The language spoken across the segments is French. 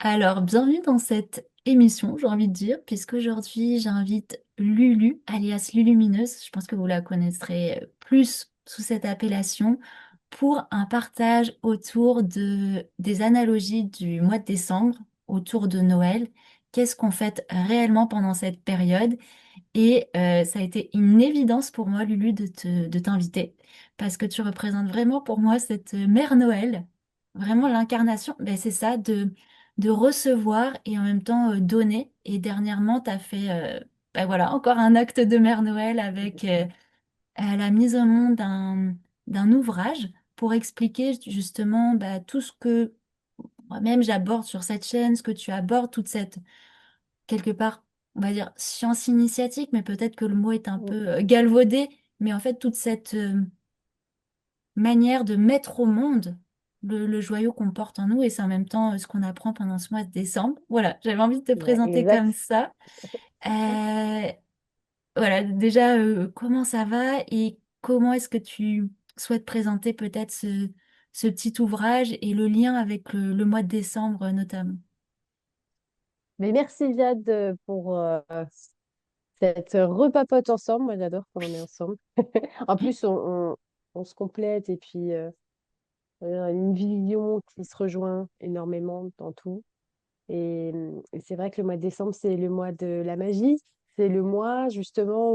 Alors, bienvenue dans cette émission, j'ai envie de dire, puisqu'aujourd'hui, j'invite Lulu, alias Lulumineuse. Je pense que vous la connaîtrez plus sous cette appellation, pour un partage autour des analogies du mois de décembre, autour de Noël. Qu'est-ce qu'on fête réellement pendant cette période? Et ça a été une évidence pour moi, Lulu, de t'inviter, parce que tu représentes vraiment pour moi cette mère Noël, vraiment l'incarnation, ben, c'est ça, de recevoir et en même temps donner. Et dernièrement, tu as fait ben voilà, encore un acte de mère Noël avec la mise au monde d'un ouvrage pour expliquer justement ben, tout ce que moi-même j'aborde sur cette chaîne, ce que tu abordes, toute cette quelque part, on va dire, science initiatique, mais peut-être que le mot est un Mm. peu galvaudé, mais en fait, toute cette manière de mettre au monde le joyau qu'on porte en nous, et c'est en même temps ce qu'on apprend pendant ce mois de décembre. Voilà, j'avais envie de te Ouais, présenter comme exact. ça. Euh, voilà, déjà, comment ça va et comment est-ce que tu souhaites présenter peut-être ce petit ouvrage et le lien avec le mois de décembre notamment. Mais merci Jade pour cette repapote ensemble. Moi, j'adore quand on est ensemble. En plus, on se complète et puis une vision qui se rejoint énormément dans tout. Et c'est vrai que le mois de décembre, c'est le mois de la magie. C'est le mois justement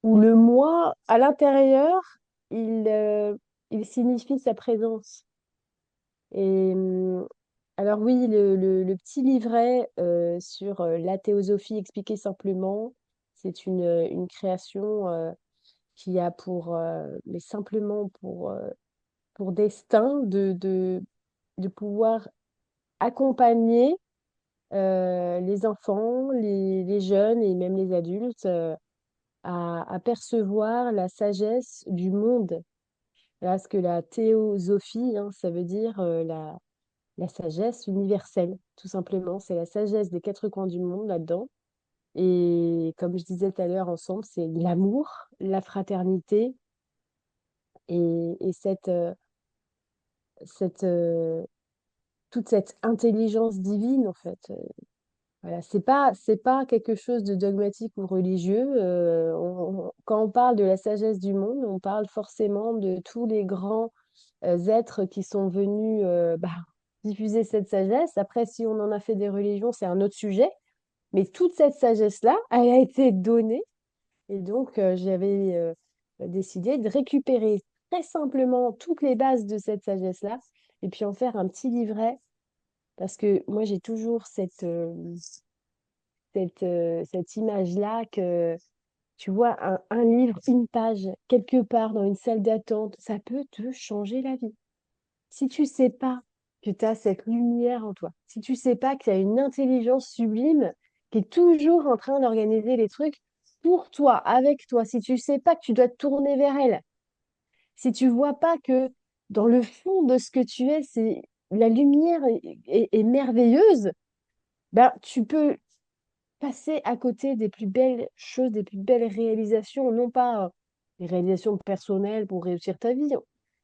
où le mois, à l'intérieur, il, euh, il signifie sa présence. Et alors oui, le petit livret sur la théosophie expliquée simplement, c'est une création qui a mais simplement pour destin de pouvoir accompagner les enfants, les jeunes et même les adultes à percevoir la sagesse du monde. Parce que la théosophie, hein, ça veut dire la sagesse universelle, tout simplement. C'est la sagesse des quatre coins du monde là-dedans. Et comme je disais tout à l'heure ensemble, c'est l'amour, la fraternité et cette, toute cette intelligence divine, en fait. Voilà, c'est pas quelque chose de dogmatique ou religieux. Quand on parle de la sagesse du monde, on parle forcément de tous les grands êtres qui sont venus diffuser cette sagesse. Après, si on en a fait des religions, c'est un autre sujet. Mais toute cette sagesse-là, elle a été donnée. Et donc, j'avais décidé de récupérer très simplement toutes les bases de cette sagesse-là et puis en faire un petit livret. Parce que moi, j'ai toujours cette image-là que, tu vois, un livre, une page, quelque part dans une salle d'attente, ça peut te changer la vie. Si tu sais pas que tu as cette lumière en toi, si tu sais pas que tu as une intelligence sublime qui est toujours en train d'organiser les trucs pour toi, avec toi, si tu sais pas que tu dois te tourner vers elle, si tu vois pas que dans le fond de ce que tu es, c'est la lumière est merveilleuse, ben tu peux passer à côté des plus belles choses, des plus belles réalisations, non pas des réalisations personnelles pour réussir ta vie.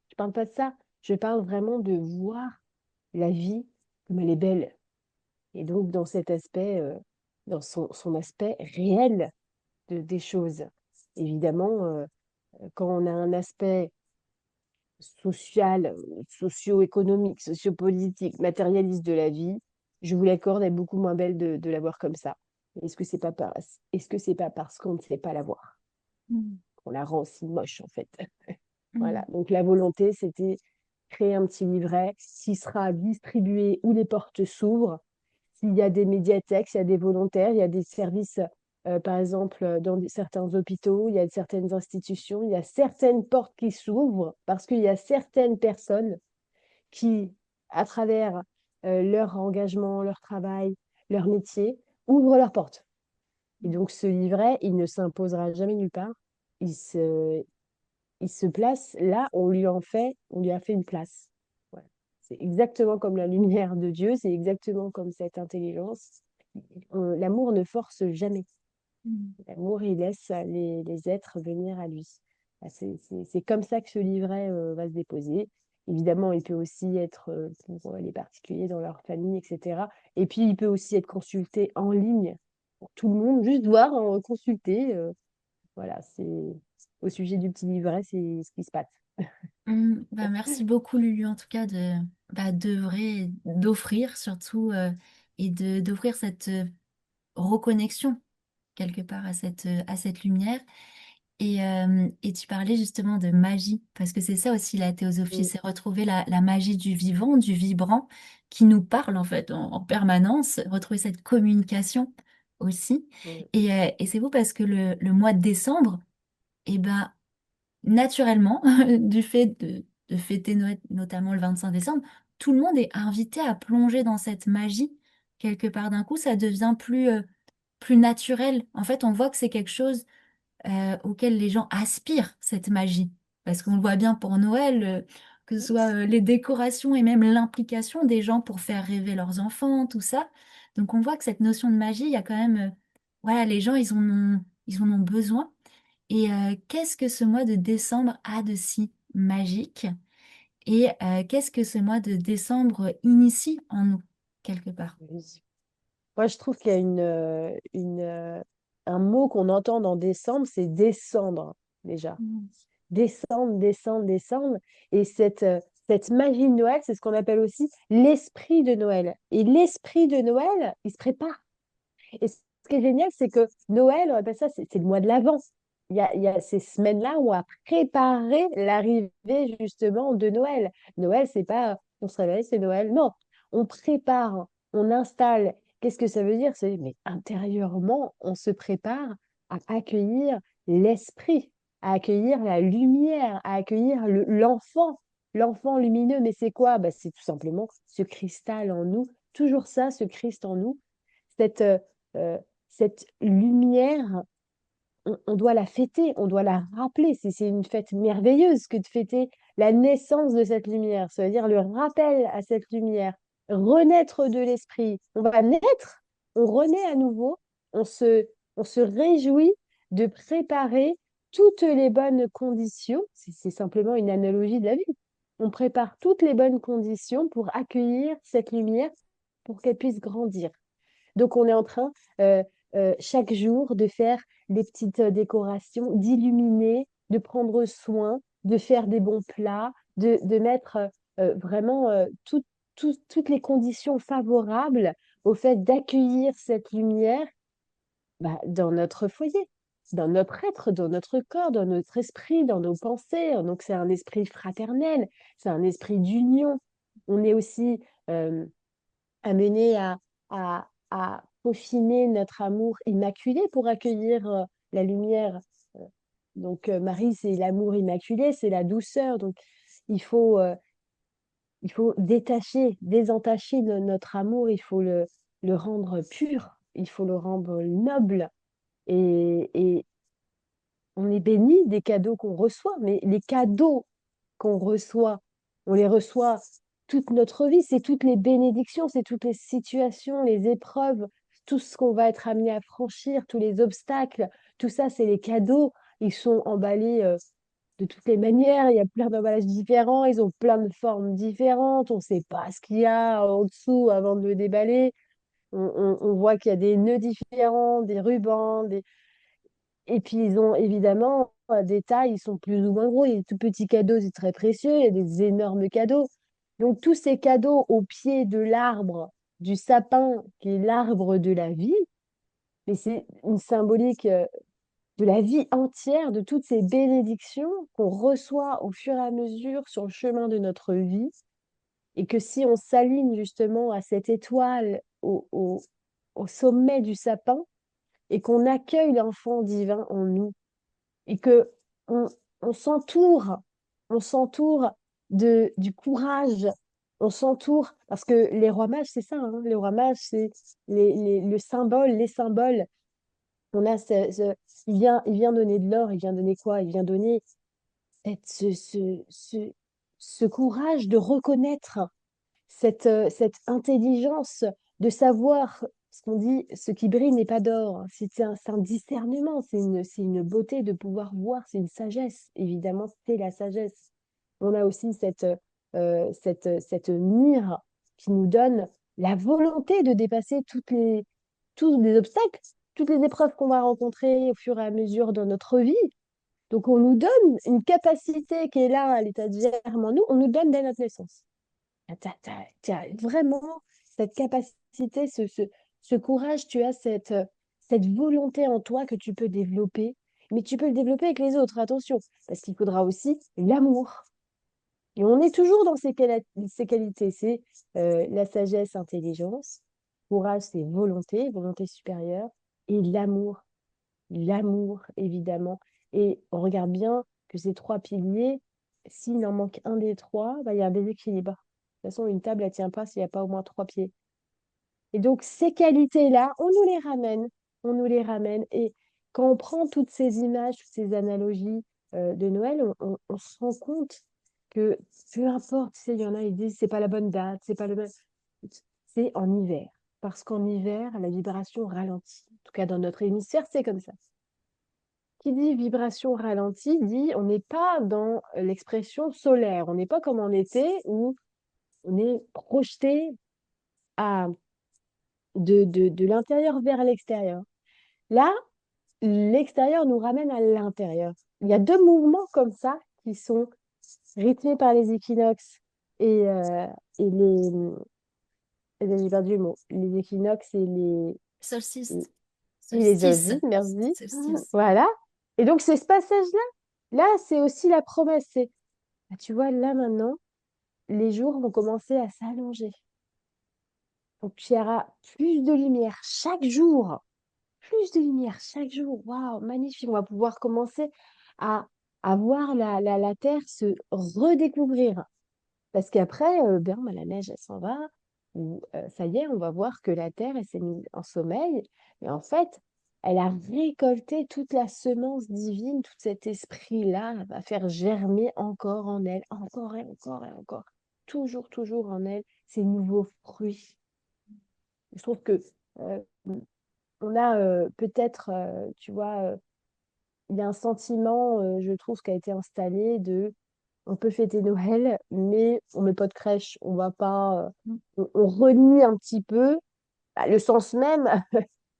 Je parle pas de ça. Je parle vraiment de voir la vie comme elle est belle. Et donc dans cet aspect, dans son aspect réel des choses. Évidemment, quand on a un aspect social, socio-économique, sociopolitique, matérialiste de la vie, je vous l'accorde, elle est beaucoup moins belle de la voir comme ça. Est-ce que c'est pas parce qu'on ne sait pas la voir Mm. qu'on la rend si moche en fait? Voilà. Mm. Donc la volonté, c'était créer un petit livret qui sera distribué où les portes s'ouvrent. S'il y a des médiathèques, il y a des volontaires, il y a des services, par exemple, dans certains hôpitaux, il y a certaines institutions, il y a certaines portes qui s'ouvrent parce qu'il y a certaines personnes qui, à travers leur engagement, leur travail, leur métier, ouvrent leurs portes. Et donc ce livret, il ne s'imposera jamais nulle part. Il se, il se place là, on lui a fait une place. Voilà. C'est exactement comme la lumière de Dieu, c'est exactement comme cette intelligence. L'amour ne force jamais. Mm. L'amour, il laisse les êtres venir à lui. Ah, c'est comme ça que ce livret va se déposer. Évidemment, il peut aussi être pour les particuliers dans leur famille, etc. Et puis, il peut aussi être consulté en ligne pour tout le monde, juste voir, hein, consulter. Voilà, c'est au sujet du petit livret, c'est ce qui se passe. Bah, merci beaucoup Lulu en tout cas de d'œuvrer, d'offrir surtout et de d'offrir cette reconnexion quelque part à cette lumière. Et tu parlais justement de magie, parce que c'est ça aussi la théosophie, Mm, c'est retrouver la magie du vivant, du vibrant, qui nous parle en fait en permanence, retrouver cette communication aussi. mm, Et c'est beau parce que le mois de décembre, eh ben, naturellement, du fait de fêter Noël, notamment le 25 décembre, tout le monde est invité à plonger dans cette magie. Quelque part d'un coup, ça devient plus naturel. En fait, on voit que c'est quelque chose auquel les gens aspirent, cette magie. Parce qu'on le voit bien pour Noël, que ce soit les décorations et même l'implication des gens pour faire rêver leurs enfants, tout ça. Donc on voit que cette notion de magie, il y a quand même, voilà, les gens, ils en ont besoin. Et qu'est-ce que ce mois de décembre a de si magique? Et qu'est-ce que ce mois de décembre initie en nous, quelque part? oui. Moi, je trouve qu'il y a un mot qu'on entend dans décembre, c'est descendre, déjà. Mm. Descendre, descendre, descendre. Et cette magie de Noël, c'est ce qu'on appelle aussi l'esprit de Noël. Et l'esprit de Noël, il se prépare. Et ce qui est génial, c'est que Noël, on appelle ça, c'est le mois de l'Avent. Il y a ces semaines-là où on a préparé l'arrivée justement de Noël. Noël, c'est pas on se réveille, c'est Noël. Non, on prépare, on installe. Qu'est-ce que ça veut dire? Mais intérieurement, on se prépare à accueillir l'esprit, à accueillir la lumière, à accueillir l'enfant lumineux. Mais c'est quoi? Bah, c'est tout simplement ce cristal en nous, toujours ça, ce Christ en nous, cette, euh, cette lumière, on doit la fêter, on doit la rappeler. C'est une fête merveilleuse que de fêter la naissance de cette lumière, ça veut dire le rappel à cette lumière, renaître de l'esprit. On va naître, on renaît à nouveau, on se, on se réjouit de préparer toutes les bonnes conditions. C'est simplement une analogie de la vie. On prépare toutes les bonnes conditions pour accueillir cette lumière, pour qu'elle puisse grandir. Donc, on est en train, chaque jour, de faire des petites décorations, d'illuminer, de prendre soin, de faire des bons plats, de mettre vraiment toutes les conditions favorables au fait d'accueillir cette lumière bah, dans notre foyer, dans notre être, dans notre corps, dans notre esprit, dans nos pensées. Donc, c'est un esprit fraternel, c'est un esprit d'union. On est aussi amené à peaufiner notre amour immaculé pour accueillir la lumière. Euh, Donc, Marie, c'est l'amour immaculé, c'est la douceur. Donc, il faut, euh, il faut détacher, désentacher notre amour, il faut le rendre pur, il faut le rendre noble. Et on est béni des cadeaux qu'on reçoit, mais les cadeaux qu'on reçoit, on les reçoit toute notre vie, c'est toutes les bénédictions, c'est toutes les situations, les épreuves, tout ce qu'on va être amené à franchir, tous les obstacles, tout ça, c'est les cadeaux. Ils sont emballés de toutes les manières, il y a plein d'emballages différents, ils ont plein de formes différentes, on ne sait pas ce qu'il y a en dessous avant de le déballer. On voit qu'il y a des nœuds différents, des rubans, et puis, ils ont évidemment des tailles, ils sont plus ou moins gros. Il y a des tout petits cadeaux, c'est très précieux. Il y a des énormes cadeaux. Donc, tous ces cadeaux au pied de l'arbre, du sapin, qui est l'arbre de la vie, mais c'est une symbolique de la vie entière, de toutes ces bénédictions qu'on reçoit au fur et à mesure sur le chemin de notre vie. Et que si on s'aligne justement à cette étoile au sommet du sapin et qu'on accueille l'enfant divin en nous, et que on, on s'entoure, on s'entoure du courage, on s'entoure, parce que les rois mages, c'est ça, hein, les rois mages, c'est le symbole, les symboles. On a il vient donner de l'or, il vient donner quoi? Il vient donner cette, ce courage de reconnaître cette intelligence de savoir ce qu'on dit, ce qui brille n'est pas d'or. C'est un discernement, c'est une beauté de pouvoir voir, c'est une sagesse. Évidemment, c'est la sagesse. On a aussi cette myrrhe qui nous donne la volonté de dépasser tous les obstacles, toutes les épreuves qu'on va rencontrer au fur et à mesure dans notre vie. Donc, on nous donne une capacité qui est là à l'état de germe en nous, on nous donne dès notre naissance. T'as vraiment cette capacité, ce courage, tu as cette volonté en toi que tu peux développer, mais tu peux le développer avec les autres, attention, parce qu'il faudra aussi l'amour. Et on est toujours dans ces qualités, c'est la sagesse, intelligence, courage, c'est volonté, volonté supérieure, et l'amour, évidemment. Et on regarde bien que ces trois piliers, s'il en manque un des trois, bah, il y a un déséquilibre. De toute façon, une table, elle tient pas s'il n'y a pas au moins trois pieds. Et donc, ces qualités-là, on nous les ramène. On nous les ramène. Et quand on prend toutes ces images, toutes ces analogies de Noël, on se rend compte que peu importe, tu sais, il y en a, ils disent c'est pas la bonne date, c'est pas le bon. C'est en hiver. Parce qu'en hiver, la vibration ralentit. En tout cas, dans notre hémisphère, c'est comme ça. Qui dit vibration ralentie dit on n'est pas dans l'expression solaire. On n'est pas comme en été où on est projeté à, de l'intérieur vers l'extérieur. Là, l'extérieur nous ramène à l'intérieur. Il y a deux mouvements comme ça qui sont rythmés par les équinoxes et, euh, et les... J'ai perdu le mot. Les équinoxes Solstice. et les Solstice. solstices, merci. Solstice. Voilà. Et donc, c'est ce passage-là. Là, c'est aussi la promesse. C'est, ah, tu vois, là maintenant, les jours vont commencer à s'allonger. Donc, il y aura plus de lumière chaque jour. Plus de lumière chaque jour. Waouh, magnifique. On va pouvoir commencer à, à voir la Terre se redécouvrir. Parce qu'après, ben, la neige, elle s'en va. Ou, ça y est, on va voir que la Terre, elle s'est mise en sommeil. Et en fait, elle a récolté toute la semence divine, tout cet esprit-là, elle va faire germer encore en elle, encore et encore et encore. Toujours, toujours en elle, ces nouveaux fruits. Je trouve que euh, on a peut-être, tu vois, il y a un sentiment, je trouve, qui a été installé de on peut fêter Noël, mais on met pas de crèche, on va pas, on renie un petit peu bah, le sens même,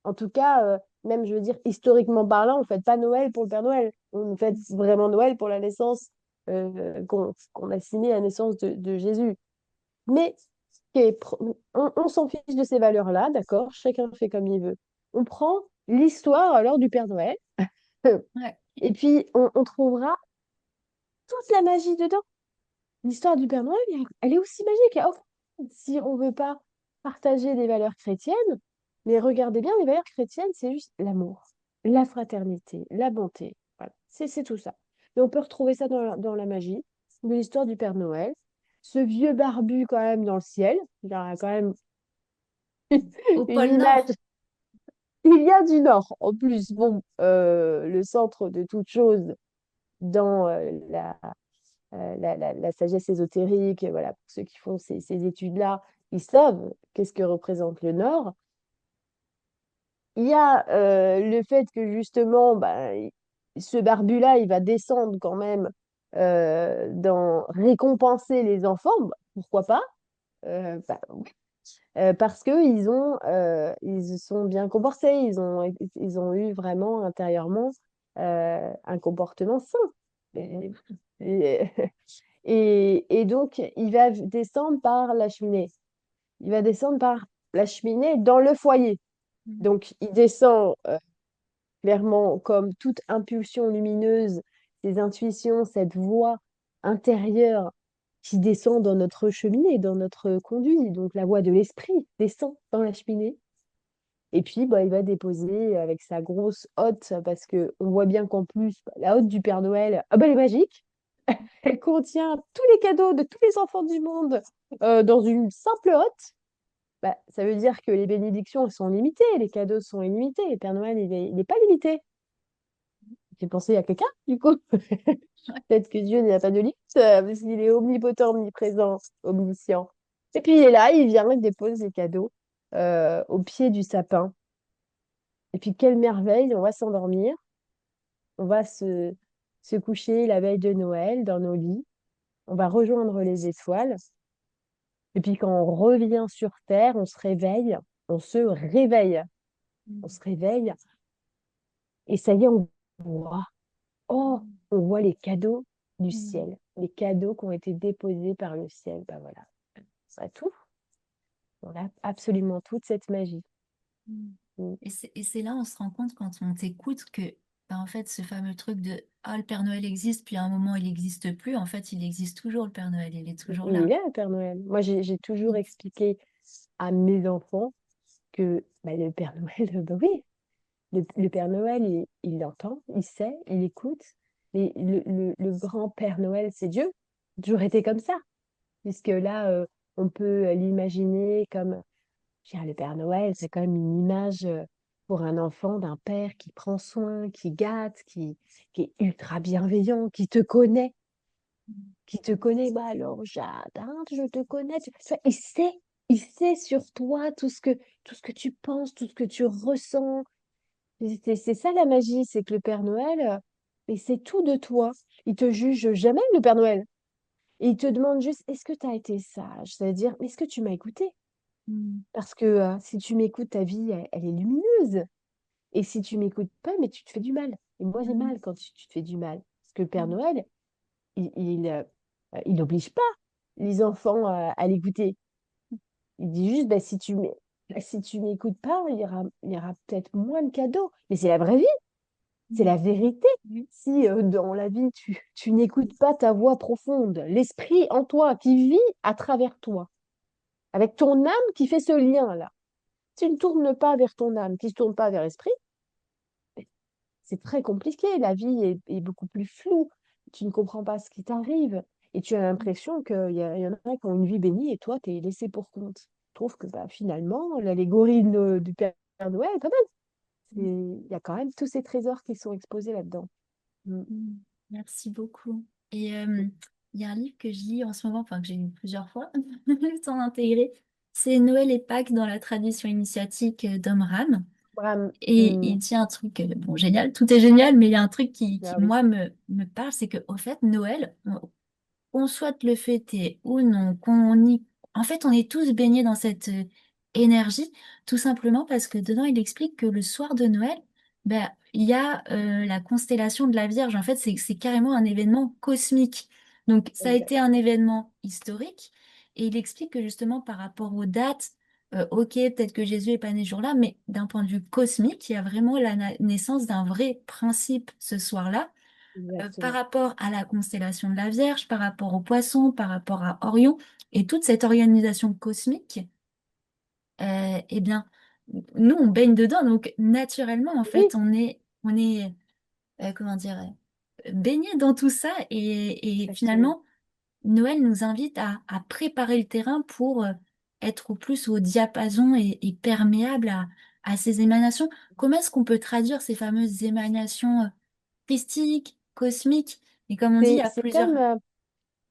en tout cas, même je veux dire historiquement parlant, on fête pas Noël pour le Père Noël, on fête vraiment Noël pour la naissance qu'on a signé la naissance de Jésus. Mais on s'en fiche de ces valeurs-là, d'accord, chacun fait comme il veut. On prend l'histoire alors du Père Noël, Ouais. et puis on trouvera toute la magie dedans. L'histoire du Père Noël, elle est aussi magique. Oh, si on veut pas partager des valeurs chrétiennes, mais regardez bien, les valeurs chrétiennes, c'est juste l'amour, la fraternité, la bonté. Voilà, c'est tout ça. Et on peut retrouver ça dans la magie de l'histoire du Père Noël. Ce vieux barbu quand même dans le ciel, il y a quand même Au une pôle image. Nord. Il y a du Nord en plus. Bon, le centre de toute chose dans la sagesse ésotérique, voilà, pour ceux qui font ces études-là, ils savent qu'est-ce que représente le Nord. Il y a le fait que justement, bah, ce barbu-là, il va descendre quand même dans récompenser les enfants, bah, pourquoi pas? Bah, oui. Parce ils se sont bien comportés, ils ont eu vraiment intérieurement un comportement sain. Et, et- et donc, il va descendre par la cheminée. Il va descendre par la cheminée dans le foyer. Donc, il descend clairement comme toute impulsion lumineuse, ces intuitions, cette voix intérieure qui descend dans notre cheminée, dans notre conduit. Donc, la voix de l'esprit descend dans la cheminée. Et puis, bah, il va déposer avec sa grosse hotte, parce que on voit bien qu'en plus, bah, la hotte du Père Noël, ah bah, elle est magique. Elle contient tous les cadeaux de tous les enfants du monde dans une simple hotte. Bah, ça veut dire que les bénédictions, elles sont limitées, les cadeaux sont illimités. Le Père Noël, il est pas limité. J'ai pensé à quelqu'un, du coup. Peut-être que Dieu n'a pas de limite, parce qu'il est omnipotent, omniprésent, omniscient. Et puis il est là, il vient, il dépose les cadeaux au pied du sapin. Et puis quelle merveille, on va s'endormir, on va se coucher la veille de Noël dans nos lits. on va rejoindre les étoiles. Et puis quand on revient sur Terre, on se réveille, on se réveille, on se réveille. Et ça y est, on voit, oh, on voit les cadeaux du ciel, les cadeaux qui ont été déposés par le ciel. Ben voilà, c'est tout. On a absolument toute cette magie. Mm. Mm. Et c'est là on se rend compte quand on t'écoute que bah, en fait ce fameux truc de ah le Père Noël existe puis à un moment il n'existe plus, en fait il existe toujours le Père Noël, il est toujours Il là. est là, le Père Noël. Moi, j'ai toujours Mm. expliqué à mes enfants que bah, le Père Noël, bah oui, le Père Noël, il l'entend, il sait, il écoute. Mais le grand Père Noël, c'est Dieu. Toujours été comme ça. Puisque là, on peut l'imaginer comme, je veux dire, le Père Noël, c'est quand même une image pour un enfant d'un père qui prend soin, qui gâte, qui est ultra bienveillant, qui te connaît. Bah alors, Jade, hein, je te connais. Tu vois, il sait sur toi tout ce que tu penses, tout ce que tu ressens. C'est ça la magie, c'est que le Père Noël, et c'est tout de toi. Il te juge jamais, le Père Noël. Et il te demande juste, est-ce que tu as été sage? C'est-à-dire, est-ce que tu m'as écouté? Mm. Parce que si tu m'écoutes, ta vie, elle est lumineuse. Et si tu m'écoutes pas, mais tu te fais du mal. Et moi, j'ai Mm. mal quand tu te fais du mal. Parce que le Père Mm. Noël, il n'oblige pas les enfants à l'écouter. Il dit juste, bah, si tu m'écoutes pas, il y aura peut-être moins de cadeaux. Mais c'est la vraie vie. C'est Mm. la vérité. Oui. Si dans la vie, tu n'écoutes pas ta voix profonde, l'esprit en toi qui vit à travers toi, avec ton âme qui fait ce lien-là, tu ne tournes pas vers ton âme, qui ne se tourne pas vers l'esprit, c'est très compliqué. La vie est beaucoup plus floue. Tu ne comprends pas ce qui t'arrive et tu as l'impression qu'il y en a qui ont une vie bénie et toi, tu es laissé pour compte. Je trouve que bah, finalement, l'allégorie du Père Noël est pas mal. Il y a quand même tous ces trésors qui sont exposés là-dedans. Mm. Mm. Merci beaucoup. Et il y a un livre que je lis en ce moment, enfin que j'ai lu plusieurs fois, sans intégrer, c'est Noël et Pâques dans la tradition initiatique d'Omram. Bram, Et il dit un truc, bon, génial, tout est génial, mais il y a un truc qui ah oui, moi, me parle, c'est que au fait, Noël, qu'on souhaite le fêter ou non, qu'on y... En fait, on est tous baignés dans cette énergie, tout simplement parce que dedans, il explique que le soir de Noël, ben, il y a la constellation de la Vierge. En fait, c'est carrément un événement cosmique. Donc, ça a exact. été un événement historique. Et il explique que justement, par rapport aux dates, ok, peut-être que Jésus est pas né ce jour-là, mais d'un point de vue cosmique, il y a vraiment la naissance d'un vrai principe ce soir-là par Exactement. rapport à la constellation de la Vierge, par rapport aux poissons, par rapport à Orion, et toute cette organisation cosmique, eh bien, nous, on baigne dedans. Donc, naturellement, en Oui, fait, on est comment dire, baigné dans tout ça. Et exactement. finalement, Noël nous invite à préparer le terrain pour être au plus au diapason et perméable à ces émanations. Comment est-ce qu'on peut traduire ces fameuses émanations christiques, cosmiques? Et comme on dit, il y a C'est plusieurs... comme,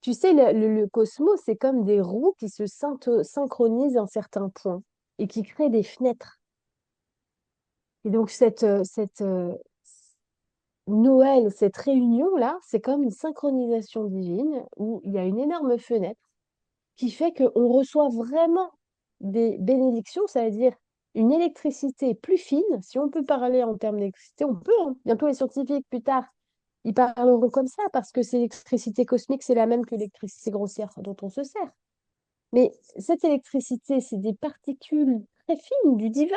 tu sais, le cosmos, c'est comme des roues qui se synchronisent en certains points et qui créent des fenêtres. Et donc, Noël, cette réunion-là, c'est comme une synchronisation divine où il y a une énorme fenêtre qui fait qu'on reçoit vraiment des bénédictions, ça veut dire une électricité plus fine. Si on peut parler en termes d'électricité, on peut, hein. Bientôt, les scientifiques, plus tard, ils parleront comme ça parce que c'est l'électricité cosmique, c'est la même que l'électricité grossière dont on se sert. Mais cette électricité, c'est des particules très fines du divin.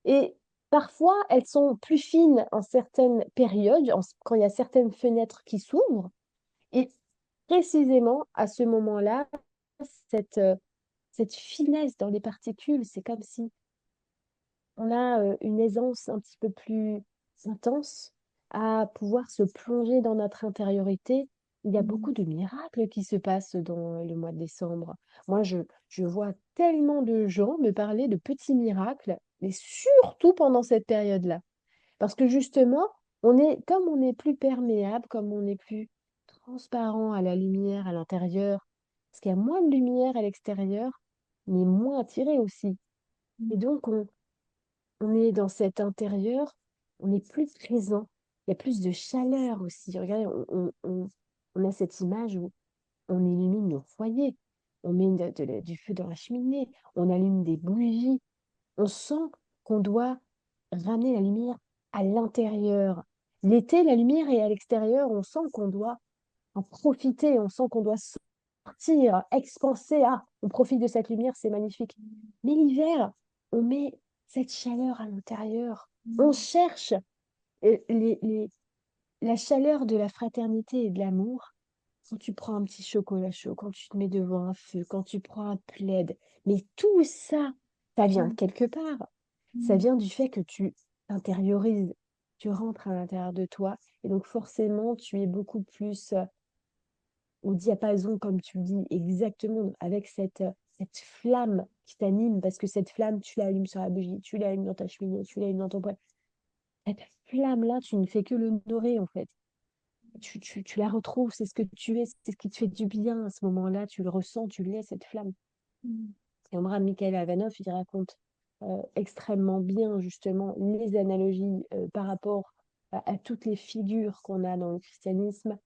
Et parfois, elles sont plus fines en certaines périodes, quand il y a certaines fenêtres qui s'ouvrent. Et précisément à ce moment-là, cette, euh, cette finesse dans les particules, c'est comme si on a une aisance un petit peu plus intense à pouvoir se plonger dans notre intériorité. Il y a beaucoup de miracles qui se passent dans le mois de décembre. Moi, je vois tellement de gens me parler de petits miracles, mais surtout pendant cette période-là. Parce que justement, comme on est plus perméable, comme on est plus transparent à la lumière à l'intérieur, parce qu'il y a moins de lumière à l'extérieur, mais moins attiré aussi. Et donc, on est dans cet intérieur, on est plus présent. Il y a plus de chaleur aussi. Regardez, on a cette image où on illumine nos foyers, on met du feu dans la cheminée, on allume des bougies. On sent qu'on doit ramener la lumière à l'intérieur. L'été, la lumière est à l'extérieur, on sent qu'on doit en profiter, on sent qu'on doit sortir, expanser. Ah, on profite de cette lumière, c'est magnifique. Mais l'hiver, on met cette chaleur à l'intérieur. On cherche euh, les, les- la chaleur de la fraternité et de l'amour. Quand tu prends un petit chocolat chaud, quand tu te mets devant un feu, quand tu prends un plaid, mais tout ça, ça vient de quelque part. Ça vient du fait que tu intériorises, tu rentres à l'intérieur de toi, et donc forcément, tu es beaucoup plus au diapason, comme tu le dis, exactement, avec cette flamme qui t'anime, parce que cette flamme, tu l'allumes sur la bougie, tu l'allumes dans ta cheminée, tu l'allumes dans ton poêle. Cette flamme-là, tu ne fais que l'honorer, en fait. Tu la retrouves, c'est ce que tu es, c'est ce qui te fait du bien à ce moment-là, tu le ressens, tu l'es, cette flamme. Et Omar Mikhail Avanov, il raconte extrêmement bien, justement, les analogies par rapport à toutes les figures qu'on a dans le christianisme,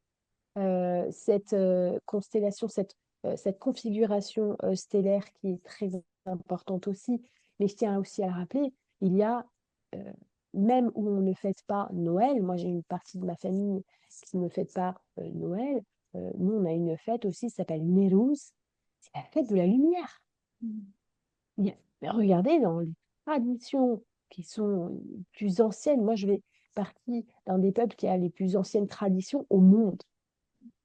cette constellation, cette configuration stellaire qui est très importante aussi. Mais je tiens aussi à le rappeler, il y a, euh, même où on ne fête pas Noël, moi j'ai une partie de ma famille qui ne fête pas Noël, nous on a une fête aussi, ça s'appelle Nowruz, c'est la fête de la lumière. Mais regardez, dans les traditions qui sont les plus anciennes, moi je vais partie d'un des peuples qui a les plus anciennes traditions au monde.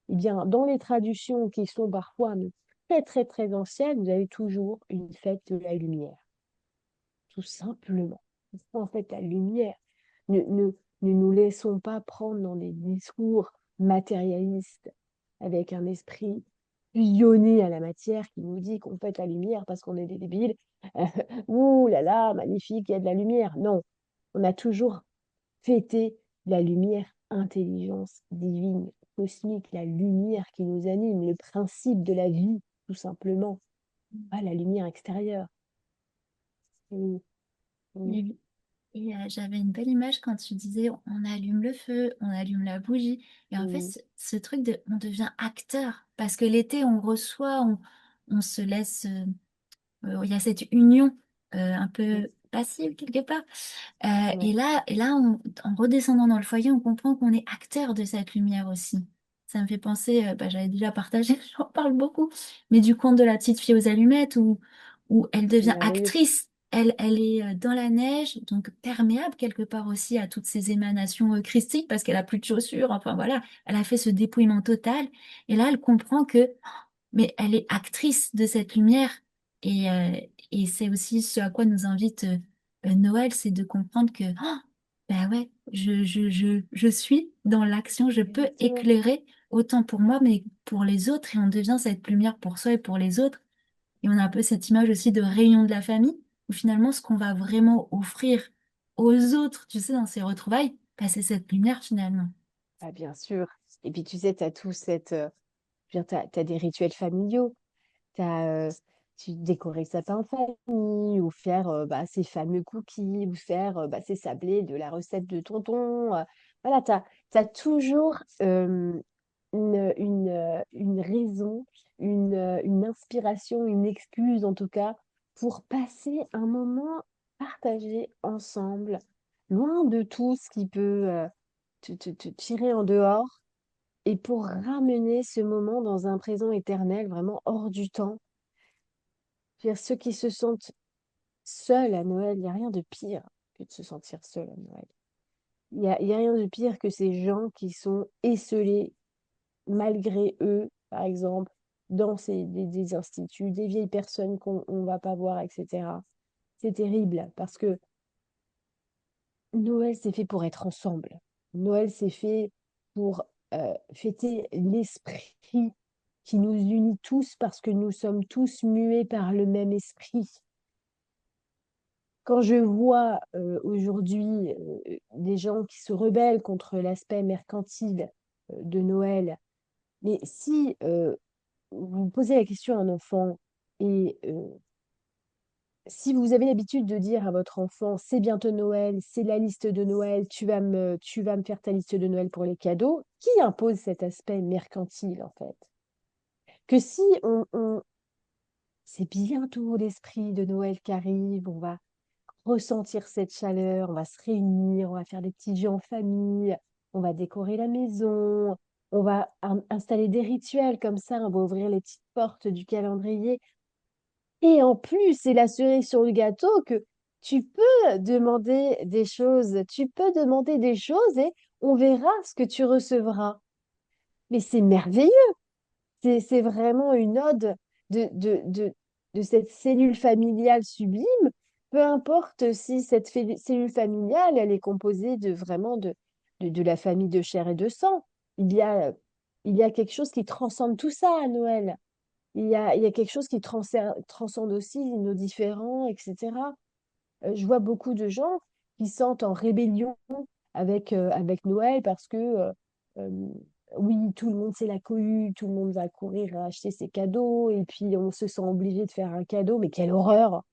Eh bien, dans les traditions qui sont parfois mais très, très, très anciennes, vous avez toujours une fête de la lumière, tout simplement. En fait, la lumière. Ne, ne, ne nous laissons pas prendre dans des discours matérialistes avec un esprit fusionné à la matière qui nous dit qu'on fête la lumière parce qu'on est des débiles. Ouh là là, magnifique, il y a de la lumière. Non, on a toujours fêter la lumière, intelligence divine, cosmique, la lumière qui nous anime, le principe de la vie, tout simplement. Pas la lumière extérieure. Mm, mm, Et, j'avais une belle image quand tu disais on allume le feu, on allume la bougie. Et en fait, mm, ce truc de on devient acteur. Parce que l'été, on reçoit, on se laisse. Il y a cette union un mm. peu passive quelque part. Ouais, Et là en redescendant dans le foyer, on comprend qu'on est acteur de cette lumière aussi. Ça me fait penser, bah, j'avais déjà partagé, j'en parle beaucoup, mais du conte de la petite fille aux allumettes où elle devient merveilleux. actrice. Elle est dans la neige, donc perméable quelque part aussi à toutes ces émanations christiques parce qu'elle a plus de chaussures. Enfin voilà, elle a fait ce dépouillement total. Et là, elle comprend que mais elle est actrice de cette lumière. Et c'est aussi ce à quoi nous invite Noël, c'est de comprendre que, ben ouais, je suis dans l'action, je peux Exactement. éclairer autant pour moi, mais pour les autres, et on devient cette lumière pour soi et pour les autres. Et on a un peu cette image aussi de réunion de la famille, où finalement, ce qu'on va vraiment offrir aux autres, tu sais, dans ces retrouvailles, ben, c'est cette lumière finalement. Ah, bien sûr. Et puis tu sais, tu as tout cette... t'as des rituels familiaux. T'as, tu décorer le sapin en famille, ou faire bah, ces fameux cookies, ou faire bah, ces sablés de la recette de tonton. Voilà, tu as toujours une raison, une inspiration, une excuse en tout cas, pour passer un moment partagé ensemble, loin de tout ce qui peut te tirer en dehors, et pour ramener ce moment dans un présent éternel, vraiment hors du temps. Je veux dire, ceux qui se sentent seuls à Noël, il n'y a rien de pire que de se sentir seul à Noël. Il y a rien de pire que ces gens qui sont esseulés malgré eux, par exemple, dans des instituts, des vieilles personnes qu'on ne va pas voir, etc. C'est terrible parce que Noël, c'est fait pour être ensemble. Noël, c'est fait pour fêter l'esprit qui nous unit tous parce que nous sommes tous mués par le même esprit. Quand je vois aujourd'hui des gens qui se rebellent contre l'aspect mercantile de Noël, mais si vous posez la question à un enfant et si vous avez l'habitude de dire à votre enfant, c'est bientôt Noël, c'est la liste de Noël, tu vas me faire ta liste de Noël pour les cadeaux, qui impose cet aspect mercantile en fait? que si c'est bientôt l'esprit de Noël qui arrive, on va ressentir cette chaleur, on va se réunir, on va faire des petits jeux en famille, on va décorer la maison, on va installer des rituels comme ça, on va ouvrir les petites portes du calendrier. Et en plus, c'est la cerise sur le gâteau que tu peux demander des choses, tu peux demander des choses et on verra ce que tu recevras. Mais c'est merveilleux, c'est vraiment une ode de, de, de, de cette cellule familiale sublime, peu importe si cette cellule familiale, elle est composée de vraiment de la famille de chair et de sang. Il y a, il y a quelque chose qui transcende tout ça à Noël. Il y a quelque chose qui transcende aussi nos différends, etc. Je vois beaucoup de gens qui se sentent en rébellion avec Noël parce que, euh, oui, tout le monde c'est la cohue, tout le monde va courir acheter ses cadeaux et puis on se sent obligé de faire un cadeau. Mais quelle horreur!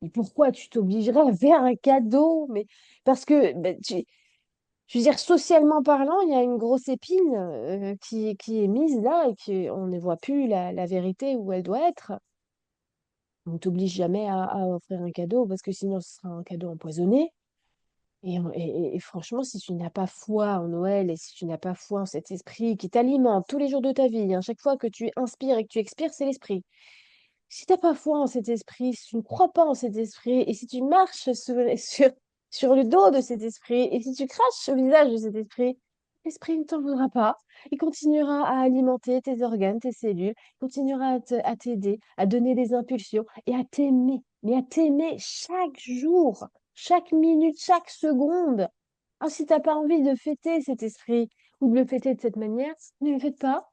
Et pourquoi tu t'obligerais à faire un cadeau? Mais parce que, ben, je veux dire, socialement parlant, il y a une grosse épine qui est mise là et qu'on ne voit plus la vérité où elle doit être. On ne t'oblige jamais à offrir un cadeau parce que sinon ce sera un cadeau empoisonné. Et franchement, si tu n'as pas foi en Noël et si tu n'as pas foi en cet esprit qui t'alimente tous les jours de ta vie, hein, chaque fois que tu inspires et que tu expires, c'est l'esprit. Si tu n'as pas foi en cet esprit, si tu ne crois pas en cet esprit, et si tu marches sur le dos de cet esprit, et si tu craches au visage de cet esprit, l'esprit ne t'en voudra pas. Il continuera à alimenter tes organes, tes cellules, il continuera à t'aider, à donner des impulsions et à t'aimer, mais à t'aimer chaque jour, chaque minute, chaque seconde. Ah, si tu n'as pas envie de fêter cet esprit ou de le fêter de cette manière, ne le faites pas.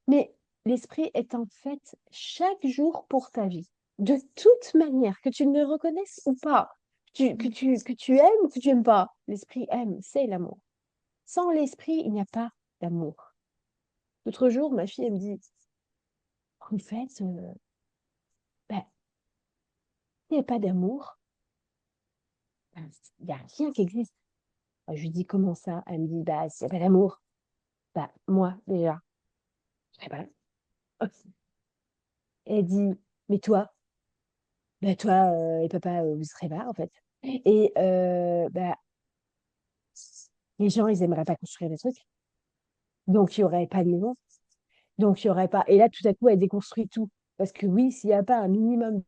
Mais l'esprit est en fait chaque jour pour ta vie. De toute manière, que tu ne le reconnaisses ou pas, que tu aimes ou que tu n'aimes pas, l'esprit aime, c'est l'amour. Sans l'esprit, il n'y a pas d'amour. L'autre jour, ma fille, elle me dit, en fait, ben, il n'y a pas d'amour, ben, il n'y a rien qui existe. Ben, je lui dis, comment ça? Elle me dit, bah, s'il n'y a pas d'amour, bah, moi, déjà, je serais pas là. Elle dit, mais toi? Ben, toi et papa, vous serez pas, en fait. Et bah, les gens, ils aimeraient pas construire des trucs. Donc, il n'y aurait pas de maison. Donc, il y aurait pas. Et là, tout à coup, elle déconstruit tout. Parce que oui, s'il n'y a pas un minimum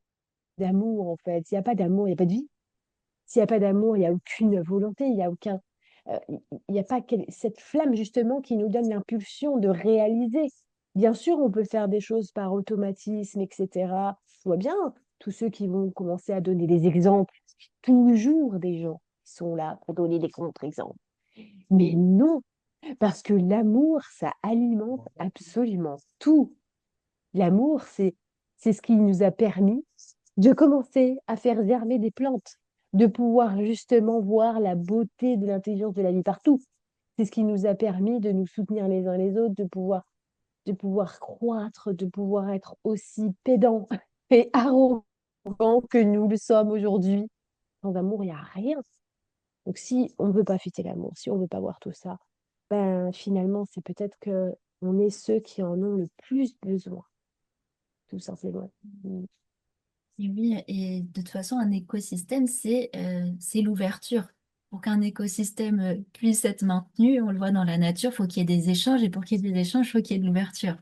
d'amour, en fait, s'il n'y a pas d'amour, il n'y a pas de vie. S'il n'y a pas d'amour, il n'y a aucune volonté, il n'y a aucun. Il n'y a pas cette flamme, justement, qui nous donne l'impulsion de réaliser. Bien sûr, on peut faire des choses par automatisme, etc. Je vois bien tous ceux qui vont commencer à donner des exemples. Toujours des gens qui sont là pour donner des contre-exemples. Mais non, parce que l'amour, ça alimente absolument tout. L'amour, c'est ce qui nous a permis de commencer à faire germer des plantes, de pouvoir justement voir la beauté de l'intelligence de la vie partout. C'est ce qui nous a permis de nous soutenir les uns les autres, de pouvoir croître, de pouvoir être aussi pédants et arrogants que nous le sommes aujourd'hui. Sans amour, il n'y a rien. Donc si on ne veut pas fêter l'amour, si on ne veut pas voir tout ça, ben finalement, c'est peut-être que on est ceux qui en ont le plus besoin, tout simplement. Mm. Et oui, et de toute façon, un écosystème, c'est l'ouverture. Pour qu'un écosystème puisse être maintenu, on le voit dans la nature, il faut qu'il y ait des échanges, et pour qu'il y ait des échanges, il faut qu'il y ait de l'ouverture.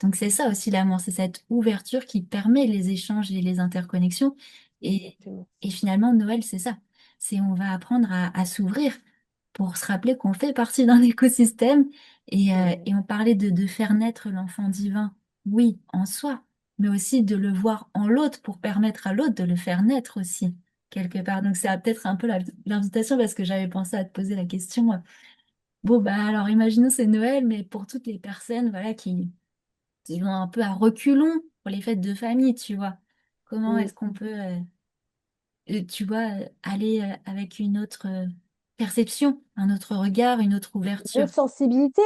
Donc c'est ça aussi l'amour, c'est cette ouverture qui permet les échanges et les interconnexions. Et, Exactement. et finalement, Noël, c'est ça. C'est on va apprendre à s'ouvrir pour se rappeler qu'on fait partie d'un écosystème. Ouais. Et on parlait de faire naître l'enfant divin, oui, en soi, mais aussi de le voir en l'autre pour permettre à l'autre de le faire naître aussi, quelque part. Donc c'est peut-être un peu l'invitation parce que j'avais pensé à te poser la question. Bon, bah alors imaginons c'est Noël, mais pour toutes les personnes voilà, qui vont un peu à reculons pour les fêtes de famille, tu vois. Comment Mm. est-ce qu'on peut, tu vois, aller avec une autre perception, un autre regard, une autre Une ouverture. autre sensibilité.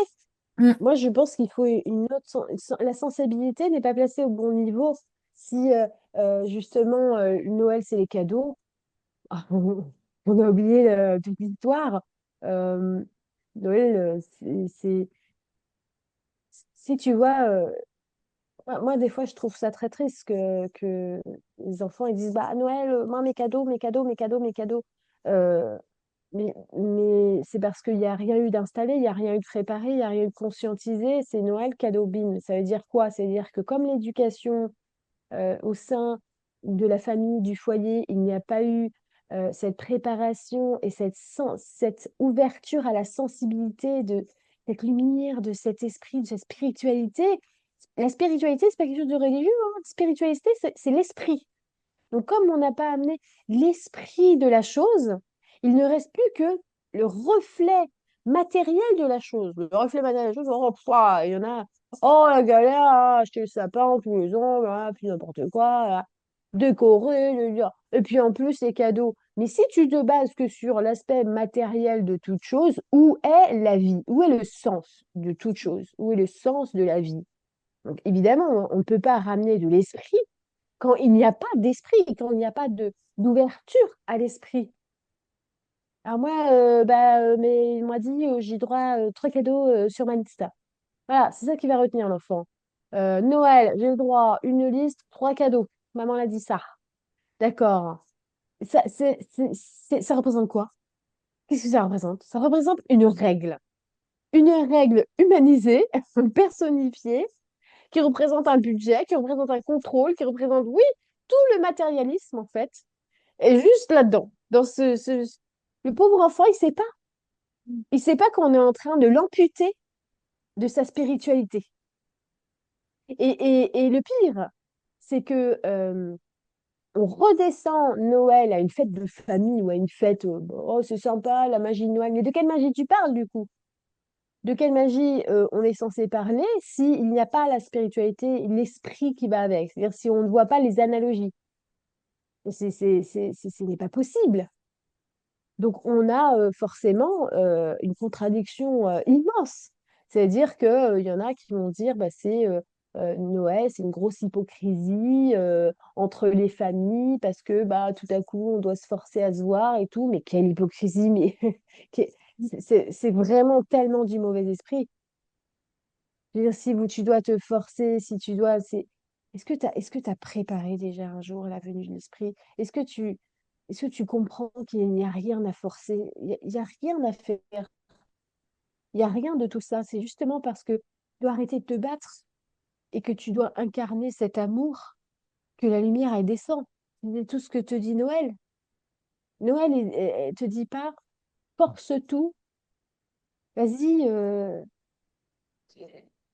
Mm. Moi, je pense qu'il faut une autre la sensibilité n'est pas placée au bon niveau. Si justement Noël, c'est les cadeaux, ah, on a oublié toute l'histoire. Euh, Noël, si tu vois, Moi, des fois, je trouve ça très triste que les enfants ils disent, bah, à Noël, moi, mes cadeaux, mes cadeaux, mes cadeaux, mes cadeaux. Euh, mais c'est parce qu'il n'y a rien eu d'installé, il n'y a rien eu de préparé, il n'y a rien eu de conscientisé. C'est Noël, cadeau, bim. Ça veut dire quoi? Ça veut dire que comme l'éducation au sein de la famille, du foyer, il n'y a pas eu cette préparation et cette ouverture à la sensibilité de cette lumière, de cet esprit, de cette spiritualité. La spiritualité, c'est pas quelque chose de religieux, hein. La spiritualité, c'est l'esprit. Donc, comme on n'a pas amené l'esprit de la chose, il ne reste plus que le reflet matériel de la chose. Le reflet matériel de la chose, oh, pouah, il y en a, oh la galère, à acheter le sapin tous les ans, là, puis n'importe quoi, là, décorer, et puis en plus les cadeaux. Mais si tu te bases que sur l'aspect matériel de toute chose, où est la vie? Où est le sens de toute chose? Où est le sens de la vie? Donc évidemment, on ne peut pas ramener de l'esprit quand il n'y a pas d'esprit, quand il n'y a pas d'ouverture à l'esprit. Alors moi, mais il m'a dit, j'ai droit à 3 cadeaux sur ma liste. Voilà, c'est ça qui va retenir l'enfant. Noël, j'ai le droit à une liste, 3 cadeaux. Maman l'a dit ça. D'accord. Ça représente quoi? Qu'est-ce que ça représente? Ça représente une règle. Une règle humanisée, personnifiée, qui représente un budget, qui représente un contrôle, qui représente, oui, tout le matérialisme, en fait. Et juste là-dedans, le pauvre enfant, il sait pas. Il sait pas qu'on est en train de l'amputer de sa spiritualité. Et le pire, c'est que on redescend Noël à une fête de famille ou à une fête, oh, c'est sympa, la magie de Noël. Mais de quelle magie tu parles, du coup? De quelle magie on est censé parler s'il n'y a pas la spiritualité, l'esprit qui va avec? C'est-à-dire si on ne voit pas les analogies. Ce n'est pas possible. Donc, on a forcément une contradiction immense. C'est-à-dire qu'il y en a qui vont dire bah, Noël, c'est une grosse hypocrisie entre les familles parce que bah, tout à coup, on doit se forcer à se voir et tout. Mais quelle hypocrisie! Mais c'est vraiment tellement du mauvais esprit. Je veux dire, si tu dois te forcer, si tu dois. Est-ce que tu préparé déjà un jour la venue de l'esprit? Est-ce que tu comprends qu'il n'y a rien à forcer? Il y a rien à faire. Il n'y a rien de tout ça. C'est justement parce que tu dois arrêter de te battre et que tu dois incarner cet amour que la lumière, elle descend. C'est tout ce que te dit Noël. Noël, elle te dit pas, force tout, vas-y,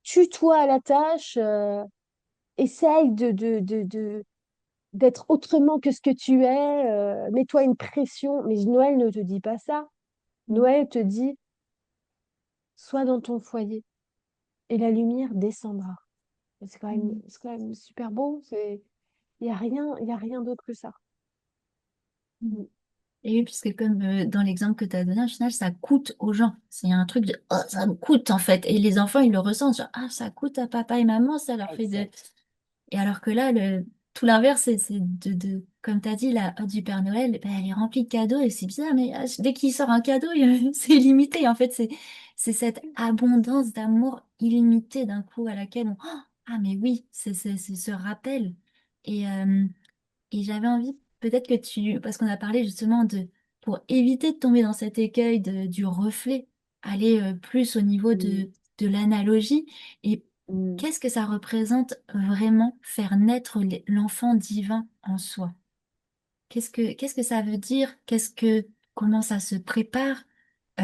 tue-toi à la tâche, essaye d'être autrement que ce que tu es, mets-toi une pression. Mais Noël ne te dit pas ça. Noël te dit, sois dans ton foyer et la lumière descendra. Et c'est quand même super beau. Il y a rien d'autre que ça. Mm. Et oui, puisque comme dans l'exemple que tu as donné, au final, ça coûte aux gens. C'est un truc de oh, ça me coûte en fait. Et les enfants, ils le ressentent. Genre, ah, ça coûte à papa et maman, ça leur fait de. Exact. Et alors que là, tout l'inverse, c'est comme tu as dit, la hotte du Père Noël, ben, elle est remplie de cadeaux et c'est bizarre, mais dès qu'il sort un cadeau, c'est illimité. En fait, c'est cette abondance d'amour illimité d'un coup à laquelle on. Oh, ah, mais oui, c'est ce rappel. Et, euh, et j'avais envie, peut-être que parce qu'on a parlé justement pour éviter de tomber dans cet écueil du reflet, aller plus au niveau Mm. de l'analogie. Et Mm. qu'est-ce que ça représente vraiment faire naître l'enfant divin en soi? Qu'est-ce que ça veut dire? Comment ça se prépare?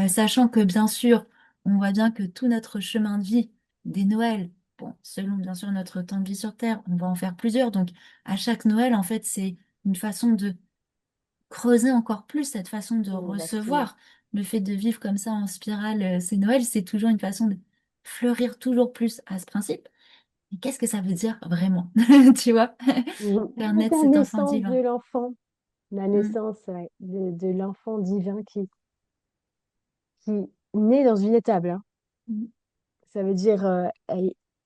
Sachant que bien sûr, on voit bien que tout notre chemin de vie, des Noëls, bon, selon bien sûr notre temps de vie sur Terre, on va en faire plusieurs. Donc, à chaque Noël, en fait, c'est une façon de creuser encore plus cette façon de Exactement. recevoir. Le fait de vivre comme ça en spirale, ces Noëls, c'est toujours une façon de fleurir toujours plus à ce principe. Mais qu'est-ce que ça veut dire vraiment? Tu vois? Mm. Faire naître La cet enfant naissance de divin. l'enfant, la Mm, naissance ouais, de l'enfant divin qui naît dans une étable, hein. mm, Ça veut dire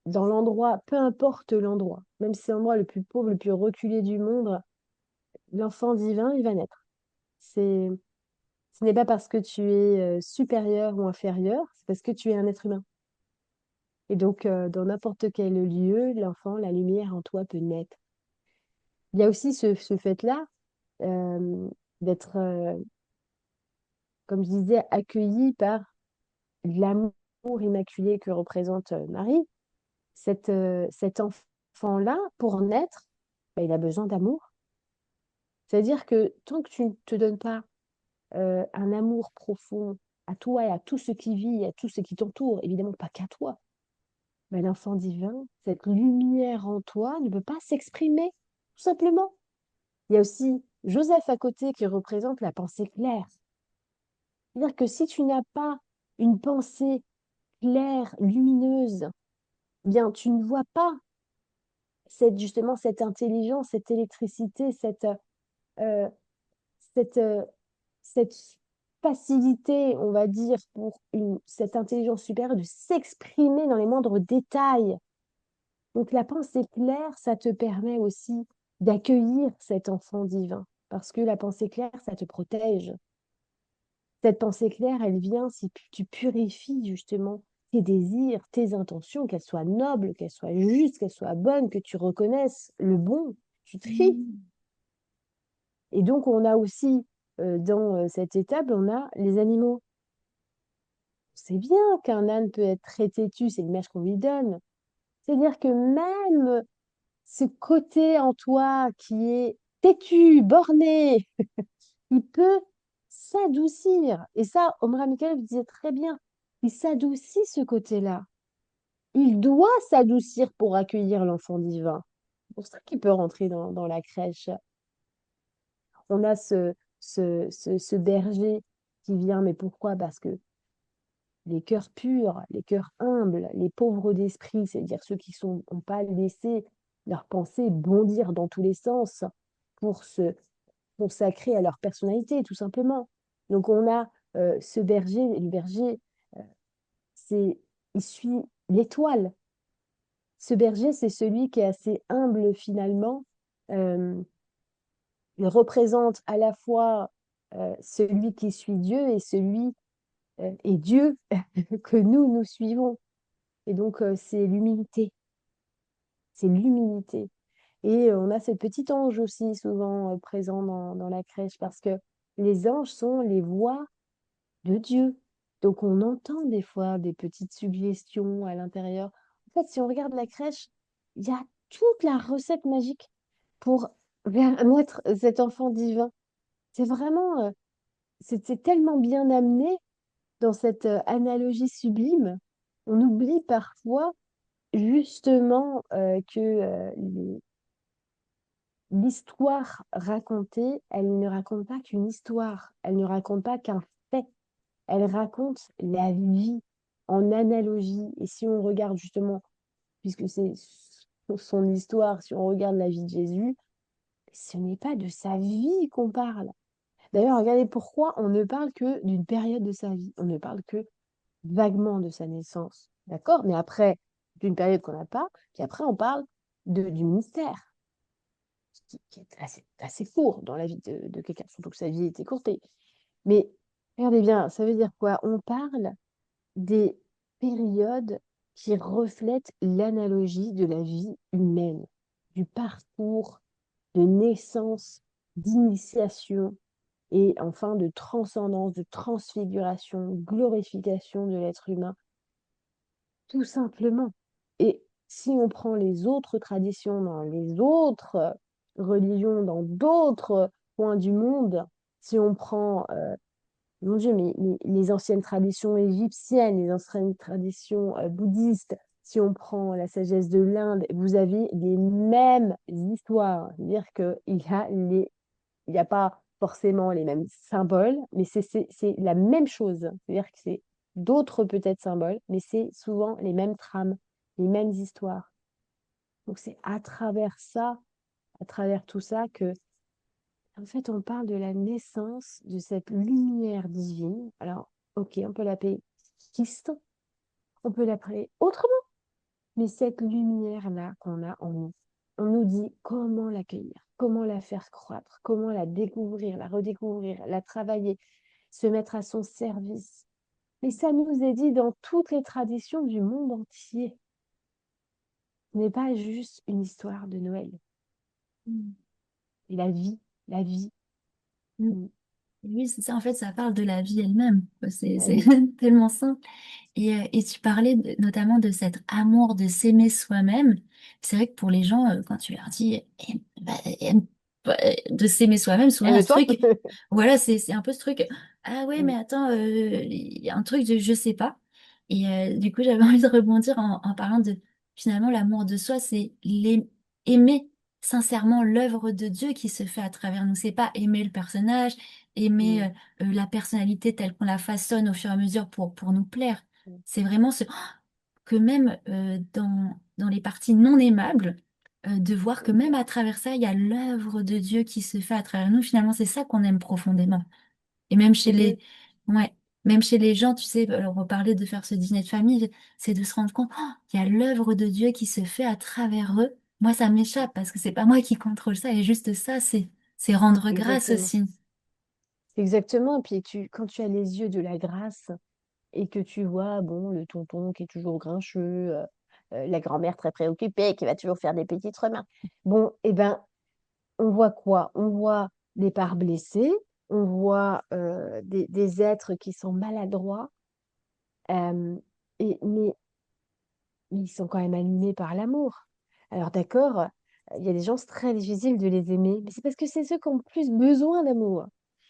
dans l'endroit, peu importe l'endroit, même si c'est l'endroit le plus pauvre, le plus reculé du monde, l'enfant divin, il va naître. C'est, ce n'est pas parce que tu es supérieur ou inférieur, c'est parce que tu es un être humain. Et donc, dans n'importe quel lieu, l'enfant, la lumière en toi peut naître. Il y a aussi ce fait-là euh, d'être, comme je disais, accueilli par l'amour immaculé que représente Marie. Cet enfant-là, pour naître, bah, il a besoin d'amour. C'est-à-dire que tant que tu ne te donnes pas un amour profond à toi et à tout ce qui vit, à tout ce qui t'entoure, évidemment pas qu'à toi, mais l'enfant divin, cette lumière en toi ne peut pas s'exprimer, tout simplement. Il y a aussi Joseph à côté qui représente la pensée claire. C'est-à-dire que si tu n'as pas une pensée claire, lumineuse, eh bien tu ne vois pas justement cette intelligence, cette électricité, euh, cette, euh, cette facilité, on va dire, pour cette intelligence supérieure de s'exprimer dans les moindres détails. Donc la pensée claire, ça te permet aussi d'accueillir cet enfant divin, parce que la pensée claire, ça te protège. Cette pensée claire, elle vient si tu purifies justement tes désirs, tes intentions, qu'elles soient nobles, qu'elles soient justes, qu'elles soient bonnes, que tu reconnaisses le bon, tu tries. Mm. Et donc on a aussi, dans cette étape, on a les animaux. C'est bien qu'un âne peut être très têtu, c'est l'image qu'on lui donne. C'est-à-dire que même ce côté en toi qui est têtu, borné, il peut s'adoucir. Et ça, Omar Mikhaïlov disait très bien, il s'adoucit ce côté-là. Il doit s'adoucir pour accueillir l'enfant divin. C'est pour ça qu'il peut rentrer dans la crèche. On a ce berger qui vient, mais pourquoi? Parce que les cœurs purs, les cœurs humbles, les pauvres d'esprit, c'est-à-dire ceux qui n'ont pas laissé leurs pensées bondir dans tous les sens pour se consacrer à leur personnalité, tout simplement. Donc on a ce berger, et le berger, euh, il suit l'étoile. Ce berger, c'est celui qui est assez humble finalement. Euh, il représente à la fois celui qui suit Dieu et celui et Dieu que nous suivons. Et donc, c'est l'humilité. C'est l'humilité. Et on a ce petit ange aussi souvent présent dans la crèche parce que les anges sont les voix de Dieu. Donc, on entend des fois des petites suggestions à l'intérieur. En fait, si on regarde la crèche, il y a toute la recette magique pour faire naître cet enfant divin. C'est vraiment, c'est tellement bien amené dans cette analogie sublime. On oublie parfois justement que l'histoire racontée, elle ne raconte pas qu'une histoire, elle ne raconte pas qu'un fait, elle raconte la vie en analogie. Et si on regarde justement, puisque c'est son histoire, si on regarde la vie de Jésus, ce n'est pas de sa vie qu'on parle. D'ailleurs, regardez pourquoi on ne parle que d'une période de sa vie, on ne parle que vaguement de sa naissance. D'accord? Mais après, d'une période qu'on n'a pas, puis après, on parle du mystère, qui est assez court dans la vie de quelqu'un, surtout que sa vie était courtée. Mais regardez bien, ça veut dire quoi? On parle des périodes qui reflètent l'analogie de la vie humaine, du parcours de naissance, d'initiation et enfin de transcendance, de transfiguration, glorification de l'être humain tout simplement. Et si on prend les autres traditions dans les autres religions, dans d'autres coins du monde, si on prend, mon Dieu, mais les anciennes traditions égyptiennes, les anciennes traditions bouddhistes, si on prend la sagesse de l'Inde, vous avez les mêmes histoires. C'est-à-dire il y a pas forcément les mêmes symboles, mais c'est la même chose. C'est-à-dire que c'est d'autres peut-être symboles, mais c'est souvent les mêmes trames, les mêmes histoires. Donc c'est à travers ça, à travers tout ça que, en fait, on parle de la naissance de cette lumière divine. Alors, ok, on peut l'appeler Christ, on peut l'appeler autrement, mais cette lumière-là qu'on a en nous, on nous dit comment l'accueillir, comment la faire croître, comment la découvrir, la redécouvrir, la travailler, se mettre à son service. Mais ça nous est dit dans toutes les traditions du monde entier. Ce n'est pas juste une histoire de Noël. Mm. Et la vie, Mm. mm, Oui, c'est ça, en fait, ça parle de la vie elle-même. C'est oui, tellement simple. Et tu parlais notamment de cet amour de s'aimer soi-même. C'est vrai que pour les gens, quand tu leur dis bah, bah, de s'aimer soi-même, souvent il y a ce aime-toi. truc, voilà, c'est un peu ce truc, ah ouais, Mm, mais attends, il y a un truc de je sais pas. Et du coup, j'avais envie de rebondir en parlant de finalement l'amour de soi, c'est aimer sincèrement l'œuvre de Dieu qui se fait à travers nous. C'est pas aimer le personnage, aimer mm, la personnalité telle qu'on la façonne au fur et à mesure pour nous plaire. mm. C'est vraiment ce que même dans les parties non aimables, de voir que même à travers ça, il y a l'œuvre de Dieu qui se fait à travers nous. Finalement, c'est ça qu'on aime profondément. Et même chez les, Exact. ouais, même chez les gens, tu sais, alors on parlait de faire ce dîner de famille, c'est de se rendre compte, oh, il y a l'œuvre de Dieu qui se fait à travers eux. Moi, ça m'échappe parce que c'est pas moi qui contrôle ça. Et juste ça, c'est rendre grâce Exactement. aussi. Exactement. Et puis quand tu as les yeux de la grâce et que tu vois, bon, le tonton qui est toujours grincheux, la grand-mère très préoccupée, qui va toujours faire des petites remarques. Bon, eh ben, on voit quoi? On voit des parts blessées, on voit des êtres qui sont maladroits, euh, mais ils sont quand même animés par l'amour. Alors d'accord, il y a des gens, c'est très difficile de les aimer, mais c'est parce que c'est ceux qui ont le plus besoin d'amour.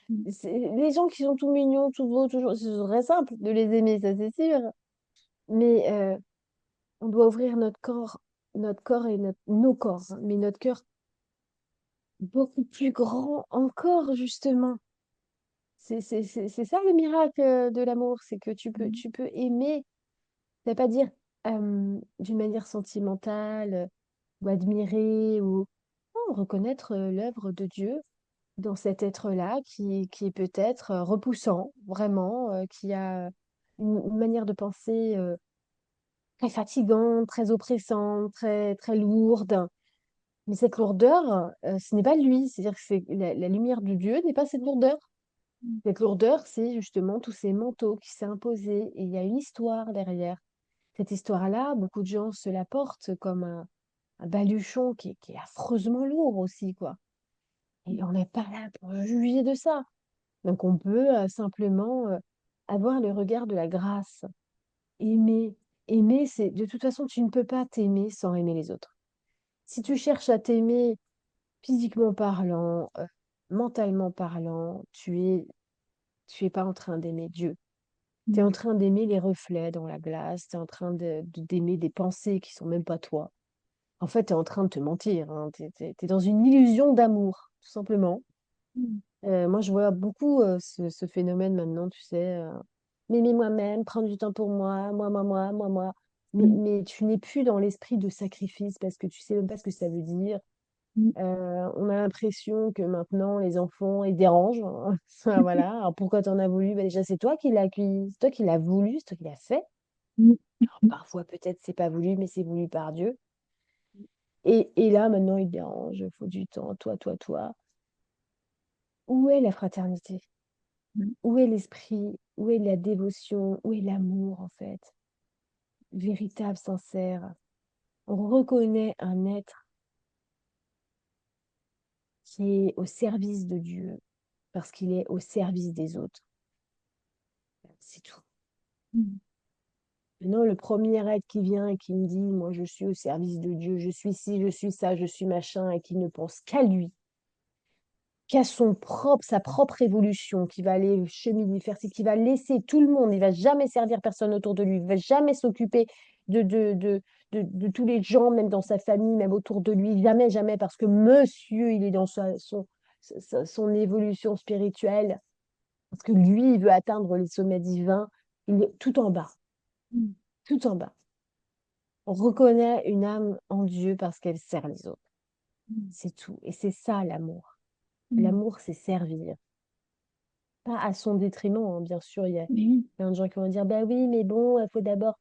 Les gens qui sont tout mignons, tout beaux, toujours, ce serait simple de les aimer, ça c'est sûr. Mais on doit ouvrir notre corps et nos corps, hein, mais notre cœur beaucoup plus grand encore, justement. C'est ça le miracle de l'amour, c'est que tu peux aimer, ça veut pas dire d'une manière sentimentale ou admirer ou non, reconnaître l'œuvre de Dieu dans cet être-là qui est peut-être repoussant, vraiment, qui a une manière de penser très fatigante, très oppressante, très lourde. Mais cette lourdeur, ce n'est pas lui, c'est-à-dire que la lumière de Dieu n'est pas cette lourdeur. Cette lourdeur, c'est justement tous ces manteaux qui s'est imposé et il y a une histoire derrière. Cette histoire-là, beaucoup de gens se la portent comme un baluchon qui est affreusement lourd aussi, quoi. Et on n'est pas là pour juger de ça. Donc on peut simplement avoir le regard de la grâce. Aimer. Aimer, c'est de toute façon, tu ne peux pas t'aimer sans aimer les autres. Si tu cherches à t'aimer physiquement parlant, mentalement parlant, tu es pas en train d'aimer Dieu. Tu es en train d'aimer les reflets dans la glace, tu es en train d'aimer des pensées qui sont même pas toi. En fait, tu es en train de te mentir, hein. Tu es dans une illusion d'amour, tout simplement. Moi, je vois beaucoup ce phénomène maintenant, tu sais, m'aimer moi-même, prendre du temps pour moi, moi. Mais tu n'es plus dans l'esprit de sacrifice parce que tu sais même pas ce que ça veut dire. On a l'impression que maintenant, les enfants, ils dérangent, hein. Enfin, voilà. Alors pourquoi t'en as voulu? Bah, déjà, c'est toi qui l'as accueilli, c'est toi qui l'as voulu, c'est toi qui l'as fait. Alors, parfois, peut-être, c'est pas voulu, mais c'est voulu par Dieu. Et là, maintenant, ils dérangent, il faut du temps, toi. Où est la fraternité? Où est l'esprit? Où est la dévotion? Où est l'amour, en fait? Véritable, sincère. On reconnaît un être qui est au service de Dieu parce qu'il est au service des autres. C'est tout. Maintenant, le premier être qui vient et qui me dit, moi, je suis au service de Dieu, je suis ci, je suis ça, je suis machin, et qui ne pense qu'à lui, qu'à sa propre évolution, qui va aller cheminer, faire, qui va laisser tout le monde, il va jamais servir personne autour de lui, il va jamais s'occuper de, de, de, de tous les gens, même dans sa famille, même autour de lui, jamais, jamais, parce que monsieur, il est dans son évolution spirituelle, parce que lui, il veut atteindre les sommets divins, il est tout en bas, tout en bas. On reconnaît une âme en Dieu parce qu'elle sert les autres. C'est tout. Et c'est ça l'amour. L'amour, c'est servir. Pas à son détriment, hein. Bien sûr, il y a plein de gens qui vont dire, bah oui, mais bon, il faut d'abord.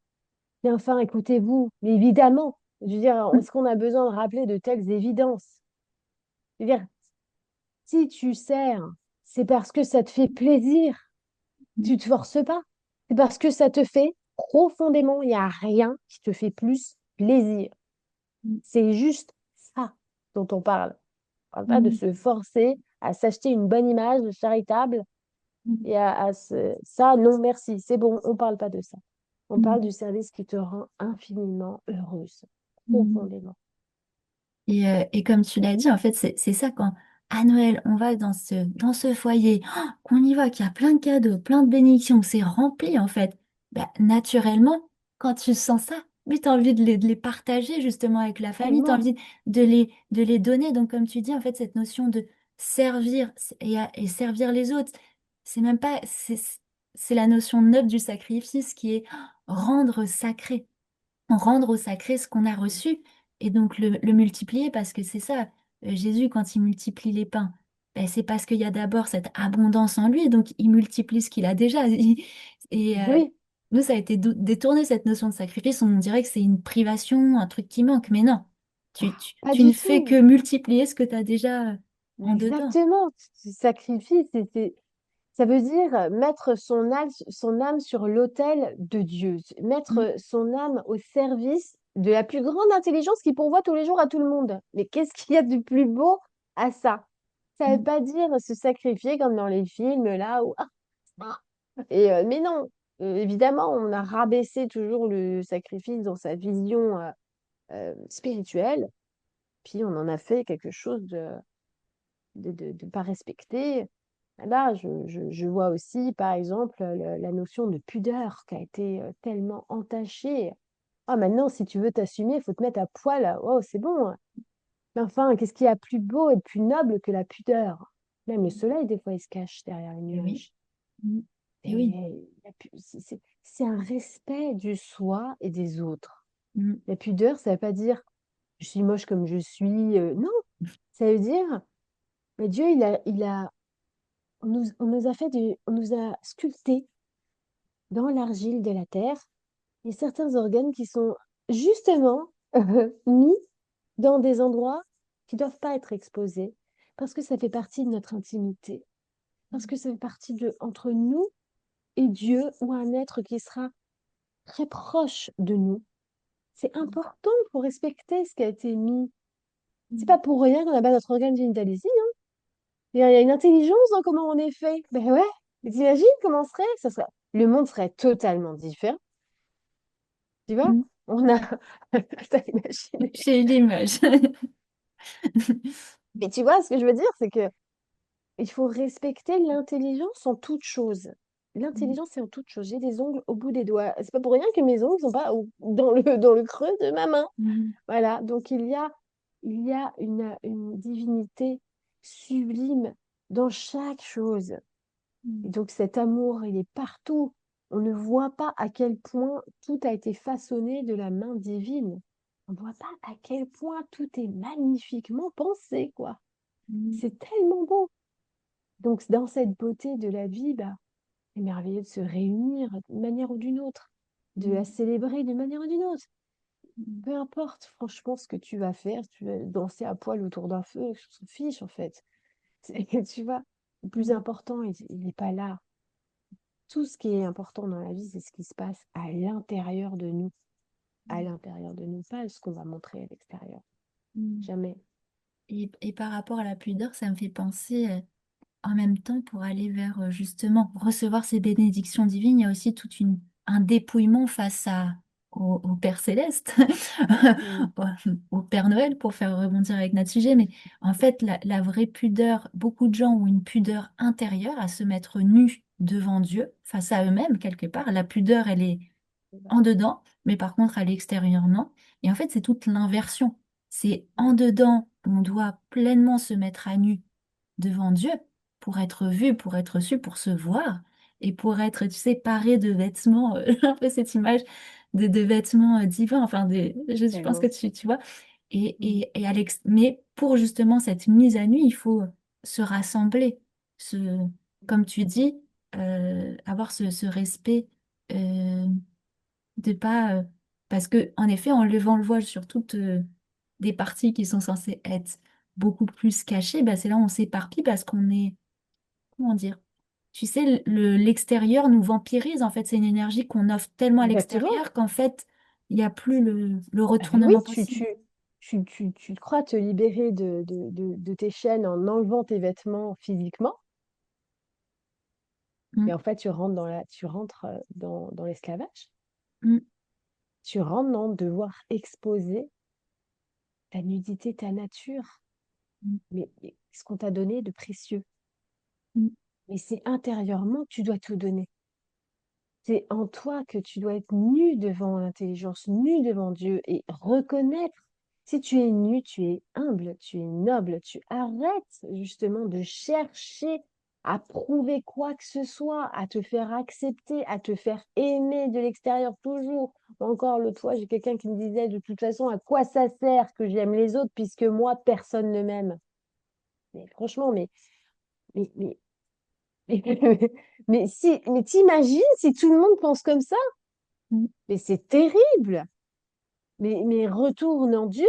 Mais enfin, écoutez-vous. Mais évidemment, je veux dire, est-ce qu'on a besoin de rappeler de telles évidences? Je veux dire, si tu sers, c'est parce que ça te fait plaisir. Tu te forces pas. C'est parce que ça te fait profondément, il n'y a rien qui te fait plus plaisir. Mm. C'est juste ça dont on parle. On parle pas de Mm. se forcer à s'acheter une bonne image charitable Mm. et ça, non, merci, c'est bon, on parle pas de ça. On Mm. parle du service qui te rend infiniment heureuse, Mm. profondément. Et comme tu l'as dit, en fait, c'est ça quand à Noël, on va dans ce foyer, oh, qu'on y voit, qu'il y a plein de cadeaux, plein de bénédictions, que c'est rempli, en fait. Bah, naturellement, quand tu sens ça, mais tu as envie de les partager justement avec la famille, tu as Tellement. envie de les donner. Donc, comme tu dis, en fait, cette notion de servir et servir les autres, c'est même pas, c'est la notion noble du sacrifice qui est rendre sacré rendre au sacré ce qu'on a reçu et donc le multiplier parce que c'est ça, Jésus, quand il multiplie les pains, ben, c'est parce qu'il y a d'abord cette abondance en lui, donc il multiplie ce qu'il a déjà. Et Oui, nous, ça a été détourné cette notion de sacrifice, on dirait que c'est une privation, un truc qui manque, mais non, pas tu ne du fais tout. que multiplier ce que tu as déjà en dedans. Exactement. Ce sacrifice, ça veut dire mettre son âme sur l'autel de Dieu, Mm, mettre son âme au service de la plus grande intelligence qui pourvoit tous les jours à tout le monde. Mais qu'est-ce qu'il y a de plus beau à ça? Ça veut mm, pas dire se sacrifier comme dans les films là où mais non, évidemment, on a rabaissé toujours le sacrifice dans sa vision spirituelle, puis on en a fait quelque chose de pas respecté. Là, je vois aussi, par exemple, la notion de pudeur qui a été tellement entachée. Ah, maintenant, si tu veux t'assumer, il faut te mettre à poil. Oh, c'est bon. Mais enfin, qu'est-ce qu'il y a plus beau et plus noble que la pudeur? Même le soleil, des fois, il se cache derrière les et oui, nuages. mm, et oui. Et c'est un respect du soi et des autres. Mm, La pudeur, ça ne veut pas dire je suis moche comme je suis. Non, ça veut dire mais Dieu, on nous a on nous a sculpté dans l'argile de la terre et certains organes qui sont justement mis dans des endroits qui ne doivent pas être exposés parce que ça fait partie de notre intimité, parce que ça fait partie de entre nous et Dieu ou un être qui sera très proche de nous. C'est important pour respecter ce qui a été mis. C'est pas mm, pour rien qu'on n'a pas notre organe génital ici. Il y a une intelligence dans comment on est fait. Ben ouais. Mais t'imagines comment ce serait? Le monde serait totalement différent. Tu vois? mm. On a. T'as imaginé. J'ai eu l'image. Mais tu vois, ce que je veux dire, c'est que il faut respecter l'intelligence en toute chose. Mm, L'intelligence, c'est en toute chose. J'ai des ongles au bout des doigts. C'est pas pour rien que mes ongles sont pas dans le creux de ma main. mm, Voilà. Donc, il y a une divinité sublime dans chaque chose. Et mm. donc cet amour, il est partout. On ne voit pas à quel point tout a été façonné de la main divine. On ne voit pas à quel point tout est magnifiquement pensé, quoi. Mm, C'est tellement beau. Donc dans cette beauté de la vie, bah, c'est merveilleux de se réunir d'une manière ou d'une autre, de la mm, célébrer d'une manière ou d'une autre. mm, Peu importe, franchement, ce que tu vas faire, tu vas danser à poil autour d'un feu, on s'en fiche en fait. Tu vois, le plus mm, important, il n'est pas là. Tout ce qui est important dans la vie, c'est ce qui se passe à l'intérieur de nous. À l'intérieur de nous, pas ce qu'on va montrer à l'extérieur. mm. Jamais. Et par rapport à la pudeur, ça me fait penser, en même temps, pour aller vers justement recevoir ces bénédictions divines, il y a aussi un dépouillement face au Père Céleste, Mm. au au Père Noël, pour faire rebondir avec notre sujet. Mais en fait, la vraie pudeur, beaucoup de gens ont une pudeur intérieure à se mettre nus devant Dieu, face à eux-mêmes, quelque part. La pudeur, elle est en dedans, mais par contre à l'extérieur, non. Et en fait, c'est toute l'inversion. C'est en Mm. dedans, on doit pleinement se mettre à nu devant Dieu pour être vu, pour être su, pour se voir et pour être, tu sais, paré de vêtements, un peu cette image de vêtements divins, enfin, je pense que Tellement. tu vois. Mm. Mais pour justement cette mise à nu, il faut se rassembler, comme tu dis, avoir ce respect. De pas parce que en effet en levant le voile sur toutes des parties qui sont censées être beaucoup plus cachées, bah, c'est là où on s'éparpille parce qu'on est comment dire? tu sais, l'extérieur nous vampirise. En fait, c'est une énergie qu'on offre tellement à Exactement. l'extérieur qu'en fait, il n'y a plus le Ah ben oui, retournement possible. tu crois te libérer de tes chaînes en enlevant tes vêtements physiquement, Mm, mais en fait, tu rentres dans l'esclavage. mm, Tu rentres dans devoir exposer ta nudité, ta nature, mm, mais ce qu'on t'a donné de précieux. mm, Mais c'est intérieurement que tu dois tout donner. C'est en toi que tu dois être nu devant l'intelligence, nu devant Dieu et reconnaître. Si tu es nu, tu es humble, tu es noble, tu arrêtes justement de chercher à prouver quoi que ce soit, à te faire accepter, à te faire aimer de l'extérieur toujours. Encore l'autre fois, j'ai quelqu'un qui me disait de toute façon, à quoi ça sert que j'aime les autres puisque moi, personne ne m'aime. Mais franchement, mais, mais, mais t'imagines si tout le monde pense comme ça? mm, Mais c'est terrible. Mais retourne en Dieu.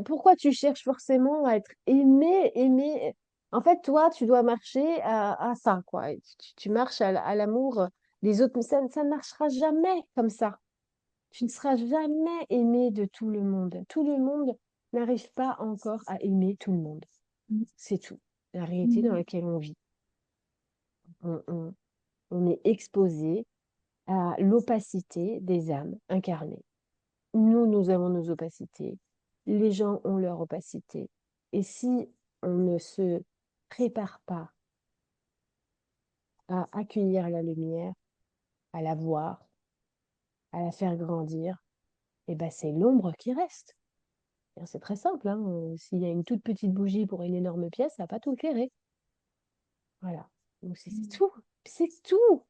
Pourquoi tu cherches forcément à être aimé, aimé? En fait, toi, tu dois marcher à ça, quoi. Et tu marches à l'amour des autres, mais ça ne marchera jamais comme ça. Tu ne seras jamais aimé de tout le monde. Tout le monde n'arrive pas encore à aimer tout le monde. mm, C'est tout. La réalité dans mm, laquelle on vit. On, on- on est exposé à l'opacité des âmes incarnées. Nous avons nos opacités. Les gens ont leur opacité. Et si on ne se prépare pas à accueillir la lumière, à la voir, à la faire grandir, eh ben c'est l'ombre qui reste. Et c'est très simple, hein. S'il y a une toute petite bougie pour une énorme pièce, ça va pas tout éclairer. Voilà. Donc c'est mm, tout. C'est tout.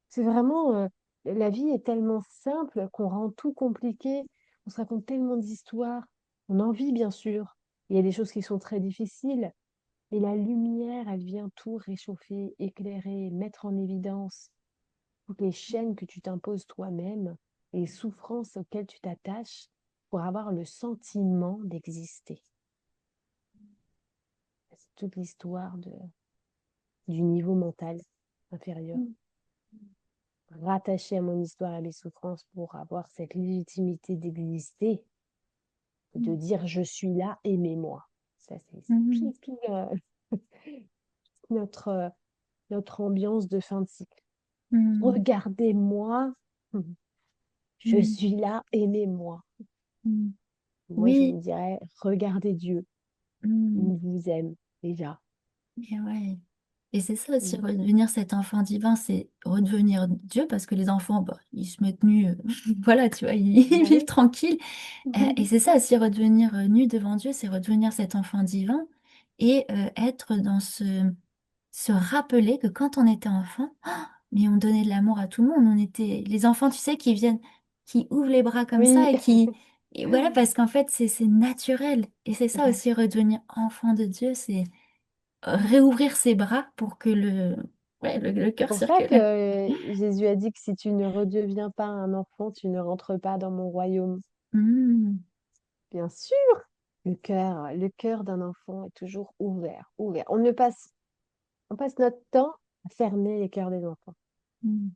C'est vraiment, la vie est tellement simple qu'on rend tout compliqué. On se raconte tellement d'histoires. On en vit, bien sûr. Il y a des choses qui sont très difficiles, mais la lumière, elle vient tout réchauffer, éclairer, mettre en évidence toutes les chaînes que tu t'imposes toi-même, les souffrances auxquelles tu t'attaches pour avoir le sentiment d'exister. C'est toute l'histoire du niveau mental inférieur. mm, Rattaché à mon histoire et à mes souffrances pour avoir cette légitimité d'exister, de mm, dire je suis là, aimez-moi. Ça, c'est mm, tout notre, notre ambiance de fin de cycle. mm, Regardez-moi, je mm, suis là, aimez-moi. mm. Moi, je Oui, vous dirais, regardez Dieu, mm, il vous aime déjà. et ouais. Et c'est ça aussi, Mm. redevenir cet enfant divin, c'est redevenir Dieu, parce que les enfants, bah, ils se mettent nus, voilà, tu vois, ils Ah vivent oui. tranquilles. Et c'est ça aussi, redevenir nu devant Dieu, c'est redevenir cet enfant divin et être dans se rappeler que quand on était enfant, mais on donnait de l'amour à tout le monde. On était les enfants, tu sais, qui viennent, qui ouvrent les bras comme Oui, ça et voilà, parce qu'en fait, c'est naturel. Et c'est ça aussi, redevenir enfant de Dieu, c'est réouvrir ses bras pour que ouais, le c'est cœur pour ça circule. que Jésus a dit que si tu ne redeviens pas un enfant, tu ne rentres pas dans mon royaume. Mmh, Bien sûr, le cœur d'un enfant est toujours ouvert, ouvert. On passe notre temps à fermer les cœurs des enfants. mmh,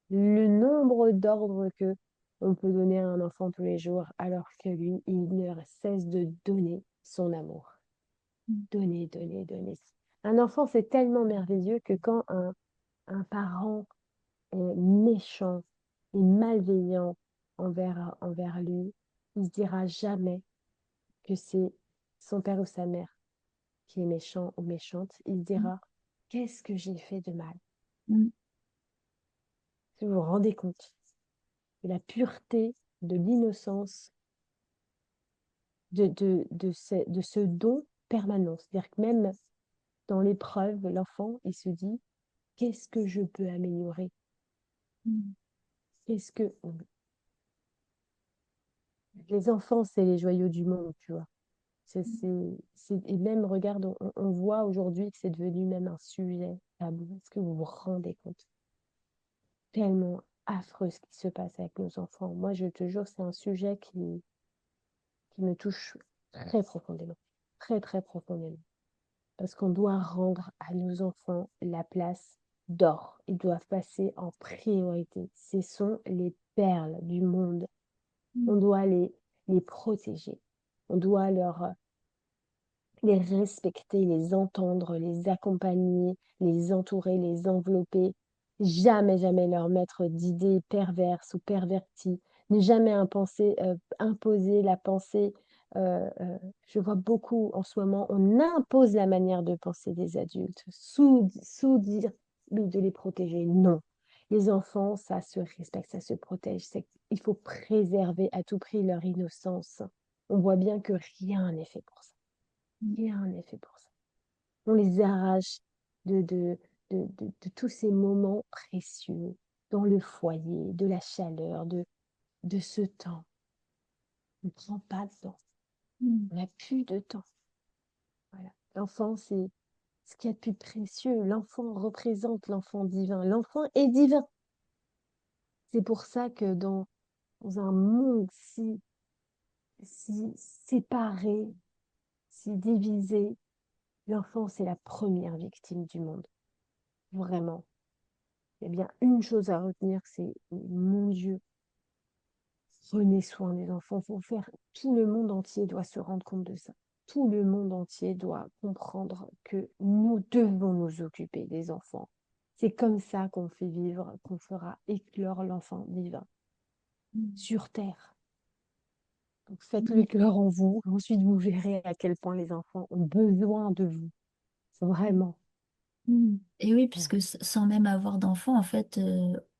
Le nombre d'ordres que on peut donner à un enfant tous les jours, alors que lui, il ne cesse de donner son amour. Donner, donner, donner. Un enfant, c'est tellement merveilleux que quand un parent est méchant et malveillant envers lui, il se dira jamais que c'est son père ou sa mère qui est méchant ou méchante. Il se mmh, dira, qu'est-ce que j'ai fait de mal? mmh, Si vous vous rendez compte de la pureté, de l'innocence, de ce don permanent. C'est-à-dire que même dans l'épreuve, l'enfant, il se dit, qu'est-ce que je peux améliorer? mmh, Qu'est-ce que... Les enfants, c'est les joyaux du monde, tu vois. Et même, regarde, on voit aujourd'hui que c'est devenu même un sujet tabou. Est-ce que vous vous rendez compte? Tellement affreux ce qui se passe avec nos enfants. Moi, je te jure, c'est un sujet qui me touche très profondément. Très, très profondément. parce qu'on doit rendre à nos enfants la place d'or. Ils doivent passer en priorité. Ce sont les perles du monde. On mm, doit les protéger. On doit les respecter, les entendre, les accompagner, les entourer, les envelopper. Jamais, jamais leur mettre d'idées perverses ou perverties. Ne jamais imposer la pensée. Je vois beaucoup en ce moment, on impose la manière de penser des adultes sous dire oui, de les protéger. Non. Les enfants, ça se respecte, ça se protège. Il faut préserver à tout prix leur innocence. On voit bien que rien n'est fait pour ça. Rien n'est fait pour ça. On les arrache de tous ces moments précieux dans le foyer, de la chaleur, de ce temps. On ne prend pas de temps. mm, On n'a plus de temps. Voilà. L'enfant, c'est ce qu'il y a de plus précieux. L'enfant représente l'enfant divin. L'enfant est divin. C'est pour ça que dans un monde si séparé, si divisé, l'enfant, c'est la première victime du monde. Vraiment. Eh bien, une chose à retenir, c'est, mon Dieu, prenez soin des enfants. Faut faire, tout le monde entier doit se rendre compte de ça. Tout le monde entier doit comprendre que nous devons nous occuper des enfants. C'est comme ça qu'on fait vivre, qu'on fera éclore l'enfant divin mm, sur Terre. Donc faites-le mm, éclore en vous. Ensuite, vous verrez à quel point les enfants ont besoin de vous. Vraiment. mm. Et oui, Voilà. puisque sans même avoir d'enfant, en fait,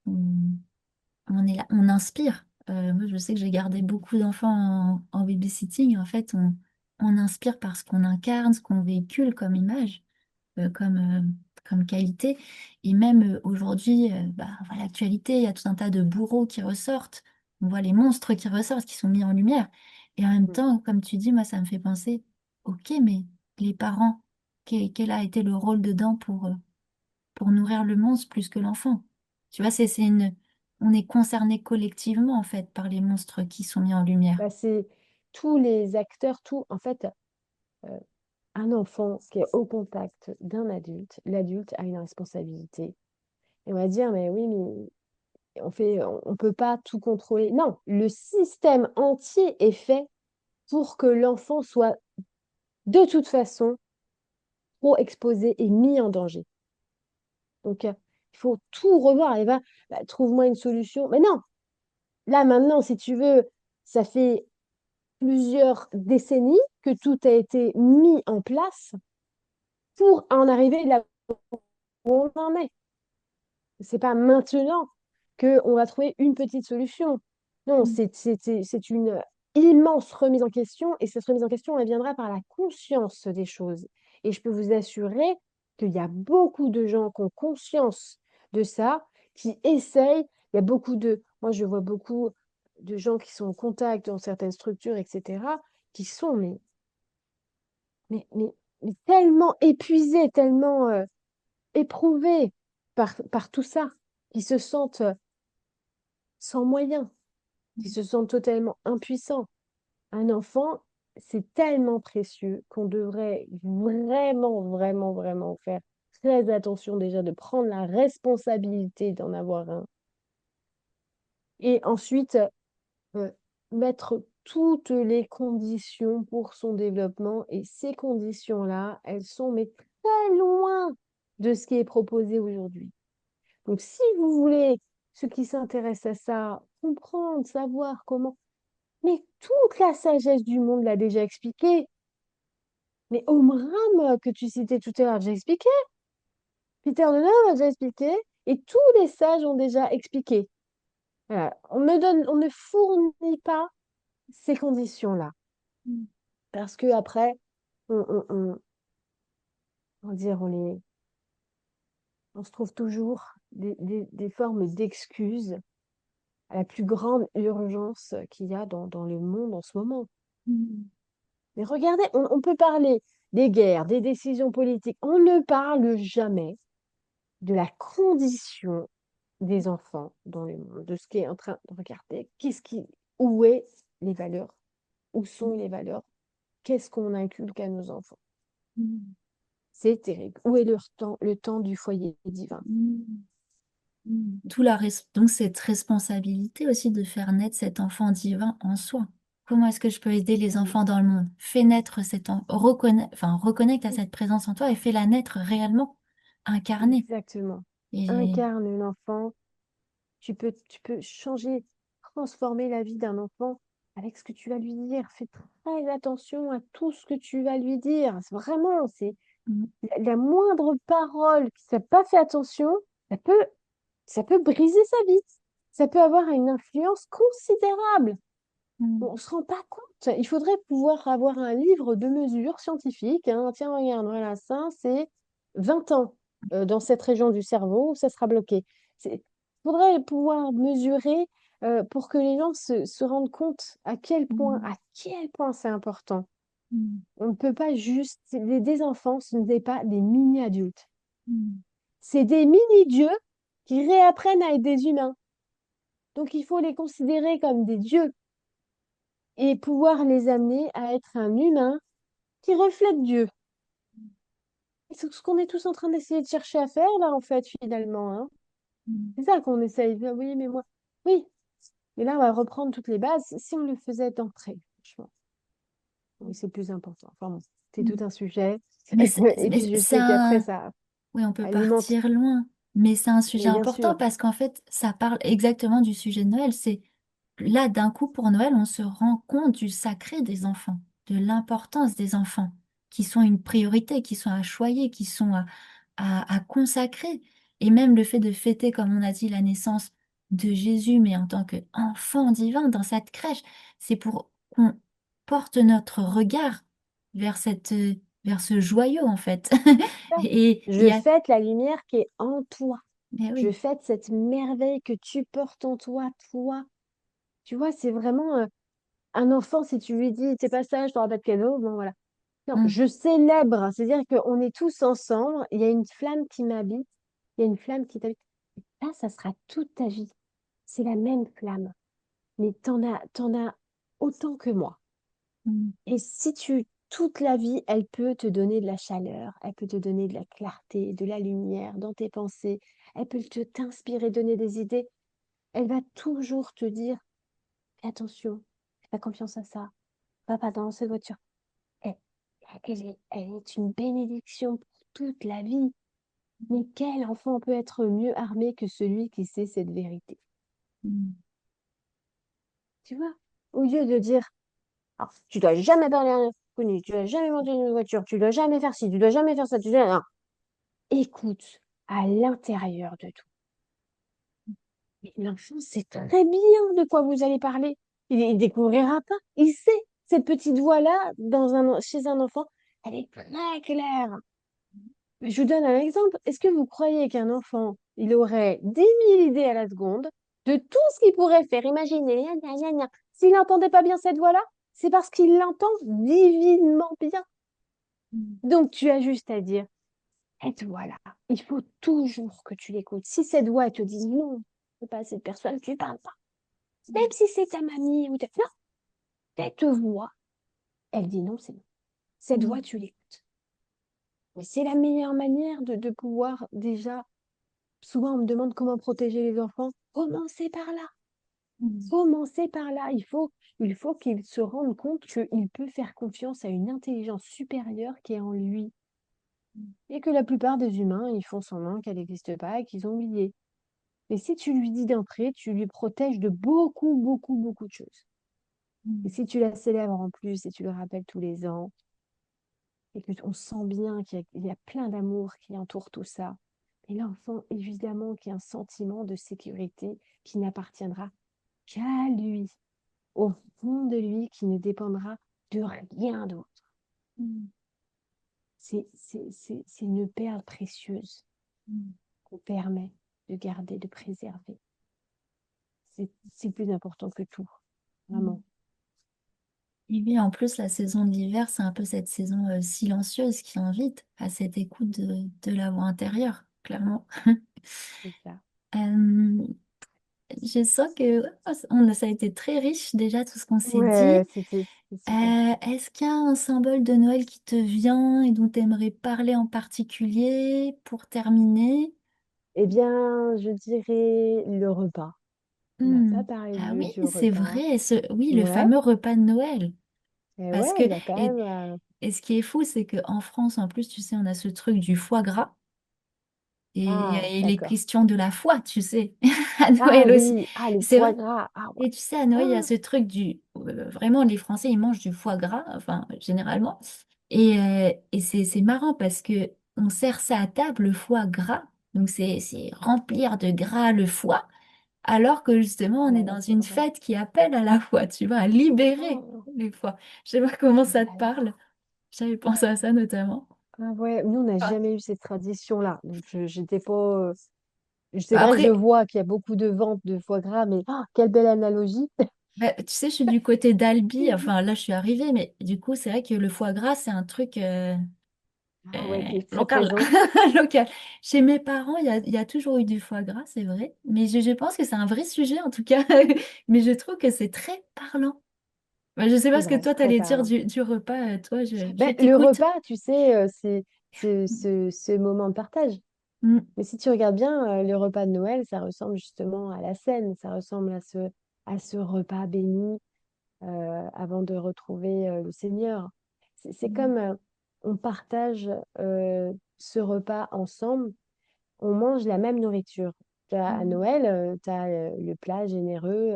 on est là, on inspire. Moi, je sais que j'ai gardé beaucoup d'enfants en babysitting. En fait, on inspire par ce qu'on incarne, ce qu'on véhicule comme image, comme qualité. Et même aujourd'hui, bah, voilà, l'actualité, il y a tout un tas de bourreaux qui ressortent. On voit les monstres qui ressortent, qui sont mis en lumière. Et en même Mm. temps, comme tu dis, moi, ça me fait penser, ok, mais les parents, quel a été le rôle dedans pour nourrir le monstre plus que l'enfant? Tu vois, on est concerné collectivement, en fait, par les monstres qui sont mis en lumière. Bah, c'est tous les acteurs, tout, en fait, euh, un enfant qui est au contact d'un adulte, l'adulte a une responsabilité. Et on va dire, mais oui, mais on peut pas tout contrôler. Non, le système entier est fait pour que l'enfant soit de toute façon trop exposé et mis en danger. Donc, il faut tout revoir. Et ben, bah, trouve-moi une solution. Mais non, là maintenant, si tu veux, ça fait plusieurs décennies que tout a été mis en place pour en arriver là où on en est. C'est pas maintenant qu'on va trouver une petite solution. Non, Mm, c'est une immense remise en question et cette remise en question, elle viendra par la conscience des choses. Et je peux vous assurer qu'il y a beaucoup de gens qui ont conscience de ça, qui essayent. Il y a moi je vois beaucoup de gens qui sont en contact dans certaines structures, etc., qui sont mais, mais, mais tellement épuisés, tellement éprouvés par tout ça, qui se sentent sans moyens, qui se sentent totalement impuissants. Un enfant, c'est tellement précieux qu'on devrait vraiment, vraiment, vraiment faire très attention déjà de prendre la responsabilité d'en avoir un. Et ensuite, euh, mettre toutes les conditions pour son développement. Et ces conditions-là, elles sont mais très loin de ce qui est proposé aujourd'hui. Donc, si vous voulez, ceux qui s'intéressent à ça, comprendre, savoir comment, mais toute la sagesse du monde l'a déjà expliqué. Mais Omram, que tu citais tout à l'heure, a déjà expliqué. Peter Lennon a déjà expliqué. Et tous les sages ont déjà expliqué. Voilà. On ne fournit pas ces conditions-là. mm, Parce que après, on va dire, on se trouve toujours des formes d'excuses à la plus grande urgence qu'il y a dans le monde en ce moment. mm, Mais regardez, on peut parler des guerres, des décisions politiques. On ne parle jamais de la condition des enfants dans le monde, de ce qui est en train de regarder, où est les valeurs, où sont les valeurs, qu'est-ce qu'on inculque à nos enfants. mm. C'est terrible. Où est le temps du foyer divin? Mm. Mm. Donc cette responsabilité aussi de faire naître cet enfant divin en soi. Comment est-ce que je peux aider les Mm. enfants dans le monde? Fais naître cet enfant, reconnecte à cette présence en toi et fais-la naître réellement, incarnée. Exactement. Et Incarne l'enfant. Tu peux changer, transformer la vie d'un enfant avec ce que tu vas lui dire. Fais très attention à tout ce que tu vas lui dire. Vraiment, c'est mm, la moindre parole qui n'a pas fait attention, ça peut, ça peut briser sa vie. Ça peut avoir une influence considérable. mm, On ne se rend pas compte. Il faudrait pouvoir avoir un livre de mesure scientifique, hein. Tiens, regarde, voilà, ça, c'est 20 ans dans cette région du cerveau où ça sera bloqué. Il faudrait pouvoir mesurer pour que les gens se rendent compte mm, à quel point c'est important. mm, On ne peut pas juste... des enfants, ce n'est pas des mini-adultes. mm, C'est des mini-dieux qui réapprennent à être des humains. Donc il faut les considérer comme des dieux et pouvoir les amener à être un humain qui reflète Dieu. Et c'est ce qu'on est tous en train d'essayer de chercher à faire là, en fait, finalement, hein. mm, C'est ça qu'on essaye. Ah oui, mais moi, oui. Mais là, on va reprendre toutes les bases si on le faisait d'entrée, franchement. Oui, c'est plus important. Enfin bon, c'est tout mm. un sujet. Mais Et puis je sais qu'après, ça oui, on peut alimente. partir loin, mais c'est un sujet Mais bien important sûr, parce qu'en fait, ça parle exactement du sujet de Noël. C'est là, d'un coup, pour Noël, on se rend compte du sacré des enfants, de l'importance des enfants, qui sont une priorité, qui sont à choyer, qui sont à consacrer. Et même le fait de fêter, comme on a dit, la naissance de Jésus, mais en tant qu'enfant divin dans cette crèche, c'est pour qu'on porte notre regard vers vers ce joyau, en fait. ça. Et il y Je a, fête la lumière qui est en toi. eh Je oui, fête cette merveille que tu portes en toi, toi. Tu vois, c'est vraiment un enfant, si tu lui dis, c'est pas ça, je t'aurai pas de cadeau, bon voilà. Non, mm, je célèbre, c'est-à-dire qu'on est tous ensemble, il y a une flamme qui m'habite, il y a une flamme qui t'habite. Là, ça sera toute ta vie. C'est la même flamme, mais t'en as autant que moi. mm, Et si tu, toute la vie, elle peut te donner de la chaleur, elle peut te donner de la clarté, de la lumière dans tes pensées, elle peut t'inspirer, donner des idées. Elle va toujours te dire, fais attention, fais pas confiance à ça, va pas dans cette voiture. Elle, elle est une bénédiction pour toute la vie. Mais quel enfant peut être mieux armé que celui qui sait cette vérité? mm, Tu vois? Au lieu de dire, alors, tu dois jamais parler à un inconnu, tu dois jamais monter dans une voiture, tu dois jamais faire ci, tu dois jamais faire ça, tu dois... Non. Écoute à l'intérieur de tout. Mais l'enfant sait très bien de quoi vous allez parler. Il découvrira pas. Il sait. Cette petite voix-là, chez un enfant, elle est très claire. Je vous donne un exemple. Est-ce que vous croyez qu'un enfant, il aurait 10 000 idées à la seconde de tout ce qu'il pourrait faire? Imaginez, gna, gna, gna, gna. S'il n'entendait pas bien cette voix-là, c'est parce qu'il l'entend divinement bien. mm, Donc, tu as juste à dire, cette voix-là, il faut toujours que tu l'écoutes. Si cette voix elle te dit non, c'est pas cette personne, tu ne parles pas. Même si c'est ta mamie ou ta... Non, cette voix, elle dit non, c'est non. Cette voix, mm, tu l'écoutes. Mais c'est la meilleure manière de pouvoir déjà. Souvent, on me demande comment protéger les enfants. Commencez par là. mm, Commencez par là. Il faut qu'il se rende compte qu'il peut faire confiance à une intelligence supérieure qui est en lui. Et que la plupart des humains, ils font semblant qu'elle n'existe pas et qu'ils ont oublié. Mais si tu lui dis d'entrer, tu lui protèges de beaucoup, beaucoup, beaucoup de choses. Et mm, si tu la célèbres en plus et tu le rappelles tous les ans, et qu'on sent bien il y a plein d'amour qui entoure tout ça, et l'enfant, évidemment, qui a un sentiment de sécurité qui n'appartiendra qu'à lui, au fond de lui, qui ne dépendra de rien d'autre. mm, C'est une perle précieuse mm. qu'on permet de garder, de préserver. C'est plus important que tout, Mm. vraiment. Et oui, en plus, la saison de l'hiver, c'est un peu cette saison silencieuse qui invite à cette écoute de la voix intérieure, clairement. C'est ça. Euh, je sens que ça a été très riche déjà tout ce qu'on s'est dit. Ouais, c'était super. Est-ce qu'il y a un symbole de Noël qui te vient et dont tu aimerais parler en particulier pour terminer? Eh bien, je dirais le repas. On n'a Hmm. pas parlé Ah oui, du c'est repas. vrai. Oui, le Ouais, fameux repas de Noël. et ouais, Parce que, il y a quand et, même. et ce qui est fou, c'est qu'en France, en plus, tu sais, on a ce truc du foie gras. Ah, Et les d'accord. questions de la foi, tu sais, à Ah Noël aussi. oui, ah, le C'est foie vrai. gras. Ah ouais. Et tu sais, à Noël, il y a Ah, ce truc vraiment, les Français, ils mangent du foie gras, enfin, généralement. Et c'est marrant parce que on sert ça à table, le foie gras. Donc, c'est remplir de gras le foie. Alors que justement, ah on est là là, dans c'est une vrai. fête qui appelle à la foi, tu vois, à libérer Oh, les foies. Je sais pas comment oh ça te là parle. là. J'avais pensé à ça notamment. Ah ouais, nous, on n'a Ah, jamais eu cette tradition-là. Donc, j'étais pas. C'est bah vrai que je après, vois qu'il y a beaucoup de ventes de foie gras, mais quelle belle analogie. bah, tu sais, je suis du côté d'Albi. Enfin, là, je suis arrivée, mais du coup, c'est vrai que le foie gras, c'est un truc Ah ouais, qui est très local. présent. Local. Chez mes parents, il y a toujours eu du foie gras, c'est vrai. Mais je pense que c'est un vrai sujet, en tout cas. Mais je trouve que c'est très parlant. Bah, je sais pas C'est ce que vrai, toi, c'est très t'allais dire parlant. du repas. Toi, je Ben, le t'écoute. repas, tu sais, c'est ce moment de partage. Mm, Mais si tu regardes bien, le repas de Noël, ça ressemble justement à la scène, ça ressemble à ce repas béni avant de retrouver le Seigneur. C'est mm, comme on partage ce repas ensemble, on mange la même nourriture. À mm, Noël, tu as le plat généreux,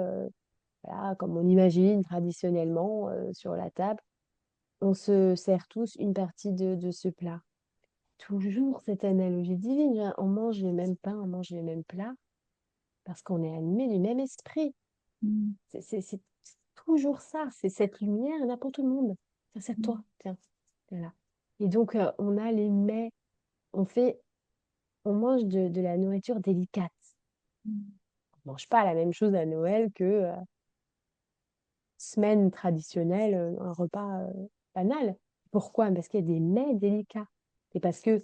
voilà, comme on imagine traditionnellement sur la table. On se sert tous une partie de ce plat. Toujours cette analogie divine, hein. On mange le même pain, on mange le même plat, parce qu'on est animé du même esprit. mm, C'est toujours ça, c'est cette lumière, il y en a pour tout le monde. Ça, c'est toi, mm, tiens, voilà. Et donc, on a les mets, on fait, on mange de la nourriture délicate. mm, On mange pas la même chose à Noël que semaine traditionnelle, un repas banal. Pourquoi? Parce qu'il y a des mets délicats. Et parce que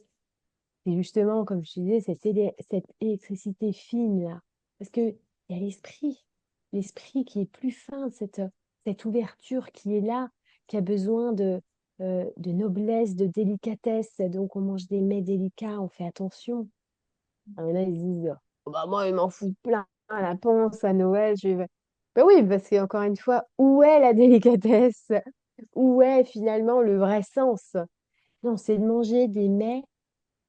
c'est justement, comme je te disais, cette électricité fine là. Parce que il y a l'esprit qui est plus fin, cette ouverture qui est là, qui a besoin de noblesse, de délicatesse. Donc on mange des mets délicats, on fait attention. Alors, il y en a, ils disent, oh, bah, moi, ils m'en foutent plein la panse à Noël. Ben oui, parce qu'encore une fois, où est la délicatesse? Où est finalement le vrai sens? Non, c'est de manger des mets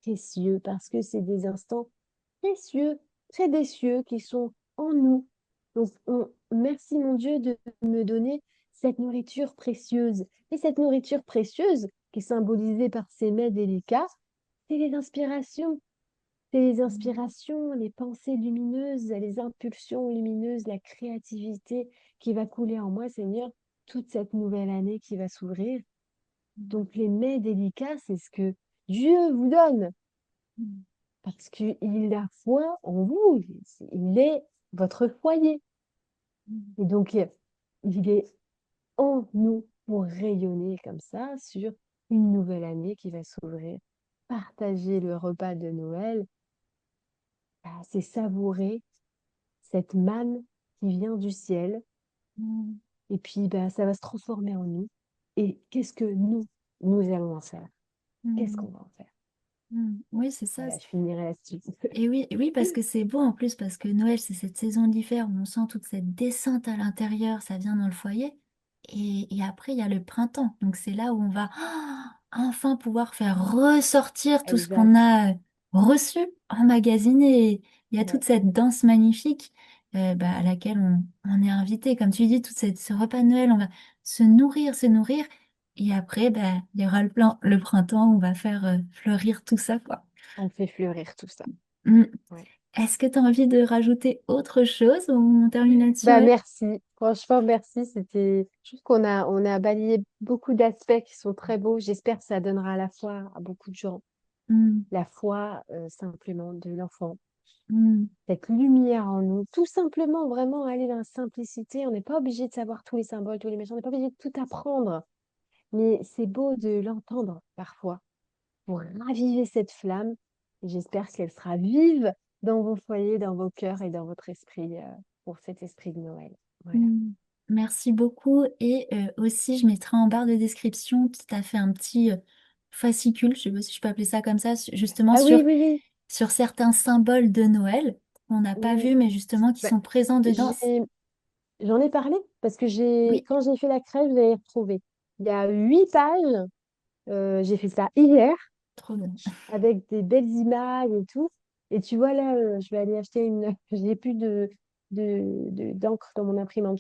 précieux parce que c'est des instants précieux, très précieux qui sont en nous. Donc, merci mon Dieu de me donner cette nourriture précieuse. Et cette nourriture précieuse, qui est symbolisée par ces mets délicats, c'est les inspirations. C'est les inspirations, les pensées lumineuses, les impulsions lumineuses, la créativité qui va couler en moi, Seigneur, toute cette nouvelle année qui va s'ouvrir. Donc les mets délicats, c'est ce que Dieu vous donne mm, parce qu'il a foi en vous. Il est votre foyer. mm, Et donc, il est en nous pour rayonner comme ça sur une nouvelle année qui va s'ouvrir. Partager le repas de Noël, c'est savourer cette manne qui vient du ciel. mm, Et puis, bah, ça va se transformer en nous. Et qu'est-ce que nous allons en faire? Qu'est-ce mm, qu'on va en faire? Oui, c'est ça. Voilà, je finirai là-dessus. Et oui, parce que c'est beau en plus, parce que Noël, c'est cette saison d'hiver où on sent toute cette descente à l'intérieur, ça vient dans le foyer. Et après, il y a le printemps. Donc c'est là où on va enfin pouvoir faire ressortir tout ce qu'on Exact. a reçu, emmagasiné. Il y a toute Ouais, cette danse magnifique à laquelle on est invité. Comme tu dis, ce repas de Noël, on va se nourrir. Et après, il y aura le printemps où on va faire fleurir tout ça, quoi. on fait fleurir tout ça. Mm. Ouais. Est-ce que tu as envie de rajouter autre chose ou on termine là-dessus, Bah, ouais? merci. Franchement, merci. Je trouve on a balayé beaucoup d'aspects qui sont très beaux. J'espère que ça donnera à la foi à beaucoup de gens Mm, la foi simplement de l'enfant, mm, cette lumière en nous. Tout simplement, vraiment aller dans la simplicité. On n'est pas obligé de savoir tous les symboles, tous les méchants. On n'est pas obligé de tout apprendre. Mais c'est beau de l'entendre parfois pour raviver cette flamme. Et j'espère qu'elle sera vive dans vos foyers, dans vos cœurs et dans votre esprit pour cet esprit de Noël. Voilà. Mm. Merci beaucoup. Et aussi, je mettrai en barre de description qui t'a fait un petit fascicule, je sais pas si je peux appeler ça comme ça, justement Ah oui, oui, oui, sur certains symboles de Noël qu'on n'a pas oui. vus, mais justement qui Bah, sont présents dedans. j'ai, j'en ai parlé parce que Oui, quand j'ai fait la crèche, je l'ai retrouvé. Il y a 8 pages. J'ai fait ça hier trop bien. avec des belles images et tout. Et tu vois, là, je vais aller acheter une. J'ai plus d'encre dans mon imprimante.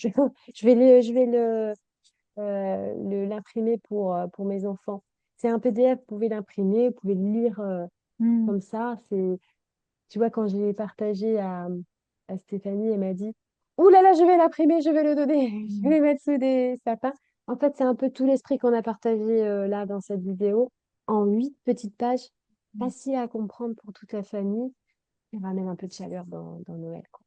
L'imprimer pour mes enfants. C'est un PDF, vous pouvez l'imprimer, vous pouvez le lire Mm. comme ça. Tu vois, quand je l'ai partagé à Stéphanie, elle m'a dit, ouh là là, je vais l'imprimer, je vais le donner, je vais Mm. le mettre sous des sapins. En fait, c'est un peu tout l'esprit qu'on a partagé là dans cette vidéo en 8 petites pages, facile à comprendre pour toute la famille et ramène un peu de chaleur dans Noël, quoi.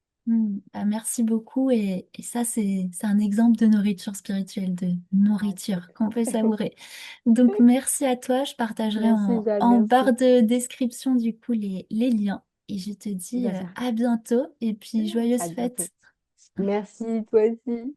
Bah, merci beaucoup. Et ça, c'est un exemple de nourriture spirituelle, de Ah, nourriture super. qu'on peut savourer. Donc, merci à toi. Je partagerai Merci, Jade, en barre merci. de description, du coup, les liens. Et je te dis Bah, ça. à bientôt et puis joyeuses À bientôt. fêtes. Merci, toi aussi.